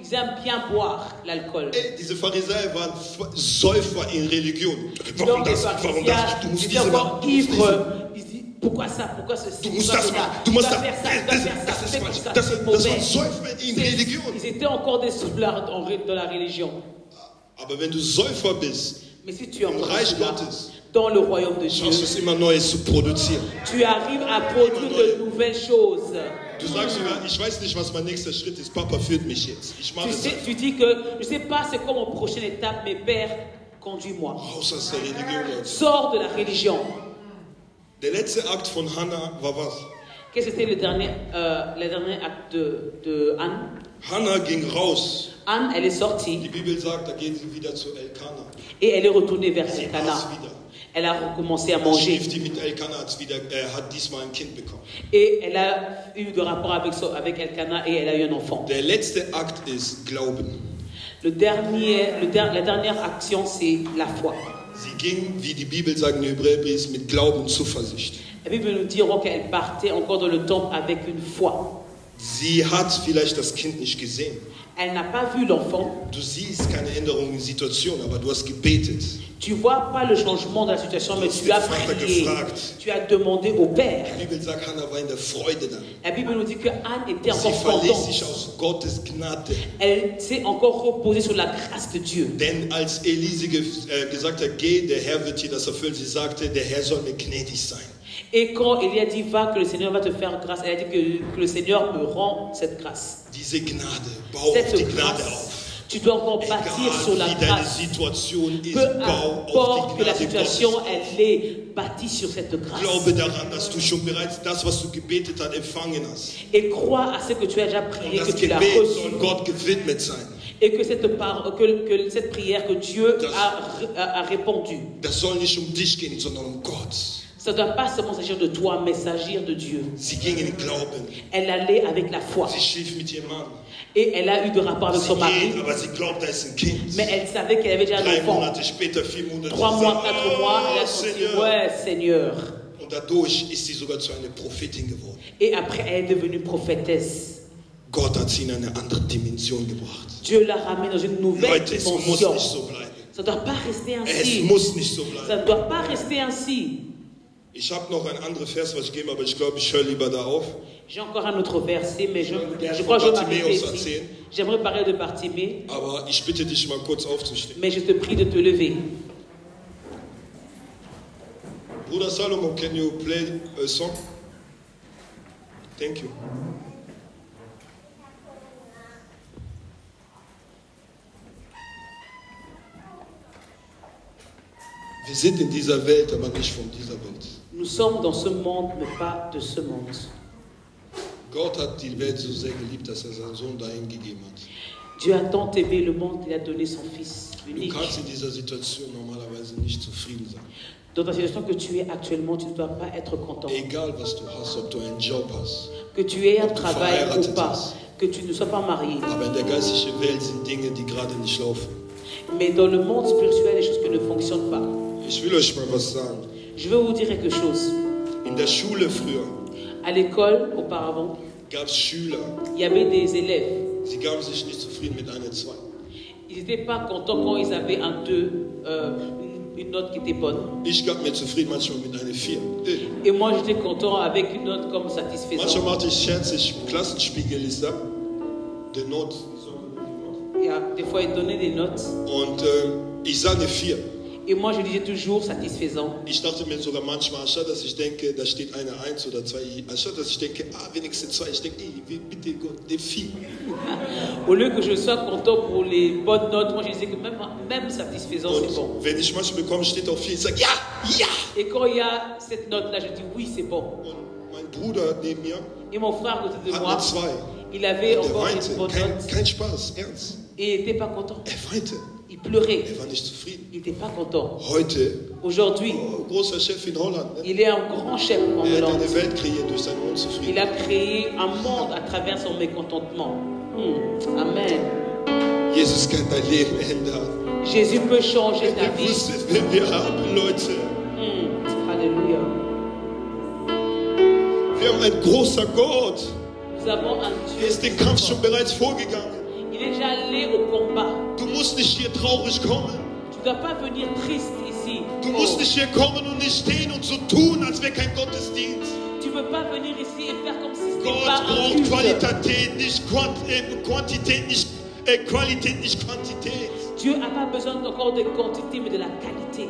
S2: qui aiment bien boire l'alcool.
S1: diese Pharisäer waren Säufer in Religion.
S2: Donc les
S1: Warum
S2: pharisiens,
S1: das? Du musst
S2: ils étaient
S1: diese
S2: encore
S1: machen.
S2: ivres. Ils disent, pourquoi ça? Pourquoi ceci?
S1: Du musst
S2: Pourquoi
S1: das
S2: cela?
S1: machen. Du musst
S2: dois
S1: das.
S2: faire ça, tu dois faire ça.
S1: Das ist
S2: Fais
S1: falsch.
S2: comme ça,
S1: Das
S2: c'est
S1: waren
S2: mauvais.
S1: Säufer in Religion.
S2: Ils étaient encore des soulards dans la religion.
S1: Aber wenn du Säufer bist,
S2: Mais si tu es
S1: im
S2: encore
S1: Reich
S2: là,
S1: Gottes,
S2: dans le royaume de Dieu,
S1: schaffst du es immer Neues zu produzieren.
S2: tu arrives à produire de nouvelles choses.
S1: Du sagst sogar, ich weiß nicht, was mein nächster Schritt ist. Papa führt mich jetzt. Ich mache es.
S2: Tu dis que je ne sais pas c'est quoi mon prochaine étape, mais Père, conduis-moi.
S1: Raus aus der Religion, Leute.
S2: Sors de la religion.
S1: Der letzte Akt von Hannah war was?
S2: Qu'est-ce que c'était le dernier acte de Anne?
S1: Hannah ging raus.
S2: Anne, elle est sortie
S1: Die Bibel sagt, da geht sie wieder zu Elkanah.
S2: et elle est retournée vers
S1: Sie
S2: Elkanah.
S1: aß wieder.
S2: Elle a recommencé à
S1: Dann
S2: manger
S1: schlief die mit Elkanah, hat diesmal ein Kind bekommen.
S2: et elle a eu de rapport avec Elkanah et elle a eu un enfant.
S1: Der letzte Akt ist Glauben.
S2: La dernière action, c'est la foi.
S1: Sie ging, wie die Bibel sagt, in Hebräerbrief, mit Glauben und Zuversicht.
S2: La Bible nous dit qu'elle partait encore dans le temple avec une foi.
S1: Sie hat vielleicht das Kind nicht gesehen.
S2: Elle n'a pas vu l'enfant.
S1: Du siehst keine Änderung in der Situation, aber du hast gebetet.
S2: Tu vois pas le changement de la situation, mais tu as prié. Tu as demandé au Père.
S1: Die Bibel sagt, Hannah war in der Freude dann.
S2: La Bible nous dit que Anne était
S1: Sie
S2: encore
S1: verließ
S2: contente.
S1: sich aus Gottes Gnade.
S2: Elle s'est encore reposée sur la grâce de Dieu.
S1: Denn als Elise gesagt hat, geh, der Herr wird dir das erfüllen, sie sagte, der Herr soll mir gnädig sein.
S2: Et quand Élie a dit va, que le Seigneur va te faire grâce, elle a dit que le Seigneur me rend cette grâce.
S1: Diese Gnade, bau auf die Gnade auf.
S2: Tu dois encore bâtir sur la grâce. Peu importe que la situation, elle est bâtie sur cette grâce.
S1: Glaube daran, dass du schon bereits das, was du gebetet hast, empfangen hast.
S2: Et crois à ce que tu as déjà prié, que tu l'as
S1: Gebet
S2: reçu.
S1: soll Gott gewidmet sein.
S2: Et que cette prière que Dieu a répandue.
S1: Das soll nicht dich gehen, sondern Gott.
S2: Ça ne doit pas seulement s'agir de toi, mais s'agir de Dieu.
S1: Sie ging in Glauben.
S2: Elle allait avec la foi.
S1: Sie schlief mit ihrem Mann.
S2: Et elle a eu de rapport avec son mari.
S1: Aber sie glaubt, da ist ein Kind.
S2: Mais elle savait qu'elle avait déjà un
S1: 3
S2: enfant.
S1: Monate später, 4 Monate.
S2: 3 mois, 4 mois, elle a senti, ouais, Seigneur.
S1: Und dadurch ist sie sogar zu einer Prophetin geworden.
S2: Et après, elle est devenue prophétesse.
S1: Gott hat sie in eine andere Dimension gebracht.
S2: Dieu l'a ramenée dans une nouvelle
S1: Leute, es muss
S2: dimension.
S1: nicht so bleiben.
S2: Ça ne doit pas rester
S1: Es
S2: ainsi.
S1: muss nicht so bleiben.
S2: Ça ne doit pas rester ainsi.
S1: Ich habe noch einen anderen Vers, was ich gebe, aber ich glaube, ich höre lieber da auf.
S2: J'ai encore un autre verset, mais je crois que je vais m'arrêter ici. J'aimerais parler de Bartimée,
S1: Aber ich bitte dich mal kurz aufzustehen.
S2: mais je te prie de te lever.
S1: Bruder Salomon, can you play a song? Thank you. Wir sind in dieser Welt, aber nicht von dieser Welt.
S2: Nous sommes dans ce monde, mais pas de ce monde.
S1: Gott hat die Welt so sehr geliebt, dass er seinen Sohn dahin gegeben hat.
S2: Dieu a tant aimé le monde qu'il a donné son Fils
S1: Du
S2: unique.
S1: kannst in dieser Situation normalerweise nicht zufrieden sein.
S2: Dans la situation que tu es actuellement, tu ne dois pas être content.
S1: Egal was du hast, ob du einen Job hast.
S2: Que tu aies un
S1: Ob du
S2: travail ou
S1: verheiratet
S2: pas,
S1: bist.
S2: que tu ne sois pas marié.
S1: Aber in der geistlichen Welt sind Dinge, die gerade nicht laufen.
S2: Mais dans le monde spirituel, les choses qui ne fonctionnent pas.
S1: Ich will euch mal was sagen.
S2: Je veux vous dire quelque chose.
S1: In der Schule früher
S2: À l'école, auparavant,
S1: gab es Schüler,
S2: il y avait des élèves.
S1: sie gaben sich nicht zufrieden mit einer 2.
S2: Ils n'étaient pas contents quand ils avaient un 2, une note qui était bonne.
S1: Ich gab mir zufrieden manchmal mit einer 4.
S2: Et moi, j'étais content avec une note comme satisfaisante.
S1: Manchmal machte ich scherzig im Klassenspiegel, ich sag, die Note.
S2: Il y a des fois, ils donnaient des notes.
S1: Und ich sah eine 4.
S2: Et moi, je disais toujours satisfaisant.
S1: Ich dachte mir sogar manchmal, anstatt dass ich denke, da steht eine 1 oder 2, anstatt dass ich denke, wenigstens 2, ich denke, bitte Gott, eine 4.
S2: Au lieu que je sois content pour les bonnes notes, moi, je disais que même satisfaisant, c'est bon.
S1: Und wenn ich manchmal bekomme, steht auf 4, ich sage, ja, ja.
S2: Et quand il y a cette note-là, je dis oui, c'est bon.
S1: Und mein Bruder neben mir
S2: Et mon frère à côté de
S1: hat
S2: moi,
S1: eine 2.
S2: il avait
S1: Der
S2: encore
S1: weinte,
S2: une bonne note
S1: kein Spaß, ernst.
S2: et il n'était pas content.
S1: Weinte,
S2: Il pleurait.
S1: war nicht zufrieden.
S2: Il n'était pas content.
S1: Heute,
S2: Aujourd'hui,
S1: großer Chef in Holland, ne?
S2: il est un grand chef en
S1: Er hat
S2: Hollande.
S1: eine Welt kreiert durch seine
S2: Il
S1: Unzufriedenheit.
S2: a créé un monde à travers son mécontentement. Amen.
S1: Jesus kann dein Leben ändern.
S2: Jésus peut changer ta
S1: Ihr
S2: vie.
S1: wusstet, wen wir haben, Leute.
S2: Alléluia.
S1: Wir haben einen großen Gott.
S2: Nous avons un
S1: Er ist den Kampf schon bereits vorgegangen.
S2: Il est déjà allé au combat.
S1: Du musst nicht hier traurig kommen.
S2: Tu ne dois pas venir triste ici.
S1: Du musst nicht hier kommen und nicht stehen und so tun, als wäre kein Gottesdienst.
S2: Tu ne veux pas venir ici et faire comme si c'était
S1: Gott
S2: pas un
S1: braucht
S2: culte.
S1: Qualität, nicht Quantität, nicht Qualität, nicht Quantität.
S2: Dieu n'a pas besoin encore de quantité, mais de la qualité.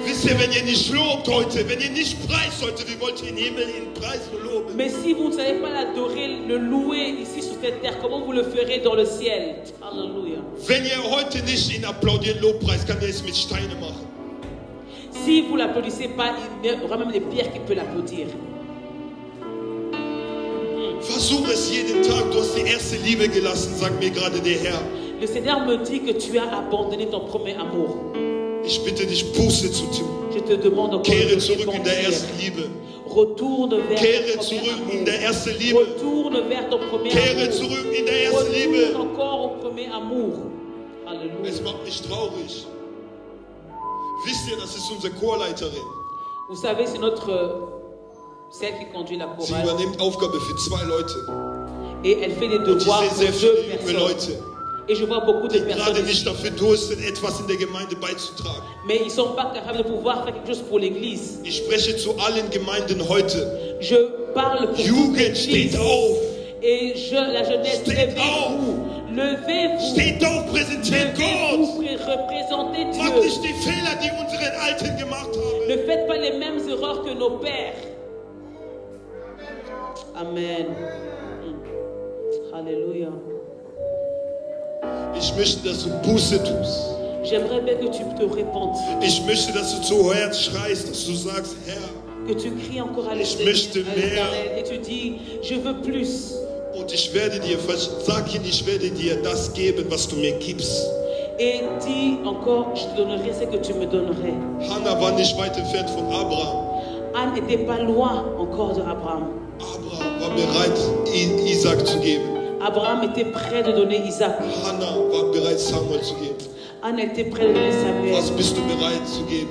S1: Wisst ihr, wenn ihr nicht lobt heute, wenn ihr nicht preist heute, wie wollt ihr den Himmel in Preis loben?
S2: Mais si vous ne savez pas l'adorer, le louer ici sur cette terre, comment vous le ferez dans le ciel? Alléluia.
S1: Wenn ihr heute nicht ihn applaudiert, Lobpreis, kann er es mit Steinen machen.
S2: Si vous ne l'applaudissez pas, il y aura même des pierres qui peuvent l'applaudir.
S1: Versuch es jeden Tag, du hast die erste Liebe gelassen, sagt mir gerade der Herr.
S2: Le Seigneur me dit que tu as abandonné ton premier amour.
S1: Ich bitte dich, Buße zu tun.
S2: Je te demande encore
S1: Kehre
S2: de
S1: zurück in der ersten
S2: repentir.
S1: Liebe.
S2: Retourne vers
S1: Kehre
S2: ton premier
S1: zurück in
S2: amour.
S1: der ersten Liebe.
S2: Retourne vers ton premier
S1: Kehre
S2: amour.
S1: zurück in der ersten
S2: Retourne
S1: Liebe.
S2: encore au premier amour.
S1: Es
S2: Alléluia.
S1: macht mich traurig. Wisst ihr, das ist unsere Chorleiterin.
S2: Vous savez, c'est celle qui conduit la
S1: Sie
S2: chorale.
S1: übernimmt Aufgabe für 2 Leute.
S2: Et elle fait des
S1: Und ich
S2: devoirs
S1: sehe
S2: pour
S1: sehr
S2: 2
S1: viele junge
S2: personnes.
S1: Leute,
S2: Et je vois beaucoup de
S1: die gerade
S2: personnes
S1: nicht
S2: ici.
S1: dafür dursten, etwas in der Gemeinde beizutragen.
S2: Mais ils ne sont pas capables de pouvoir faire quelque chose pour l'église.
S1: Ich spreche zu allen Gemeinden heute.
S2: Je parle pour toute
S1: Jugend, steht
S2: l'église.
S1: auf!
S2: Et la jeunesse,
S1: Steht
S2: levez-vous. Levez-vous.
S1: Steht auf, präsentiert Gott!
S2: Levez-vous, représentez
S1: Macht
S2: Dieu.
S1: nicht die Fehler, die unsere Alten gemacht haben.
S2: Ne faites pas les mêmes erreurs que nos pères. Amen. Alléluia.
S1: Ich möchte, dass du Buße tust.
S2: J'aimerais bien que tu te répandes,
S1: Ich möchte, dass du zu Herrn schreist, dass du sagst, Herr,
S2: que tu cries encore à
S1: Ich möchte
S2: l'Éternel et tu dis, je veux plus.
S1: und ich werde dir, sag ihm, ich werde dir das geben, was du mir gibst.
S2: Et dis encore, je te donnerai ce que tu me donnerais.
S1: Hannah war nicht weit entfernt von Abraham.
S2: Anne n'était pas loin encore de Abraham.
S1: Abraham war bereit, Isaac zu geben.
S2: Abraham était prêt de donner Isaac.
S1: Hannah war bereit, Samuel zu geben.
S2: Anne était prête de donner Samuel.
S1: Was bist du bereit zu geben?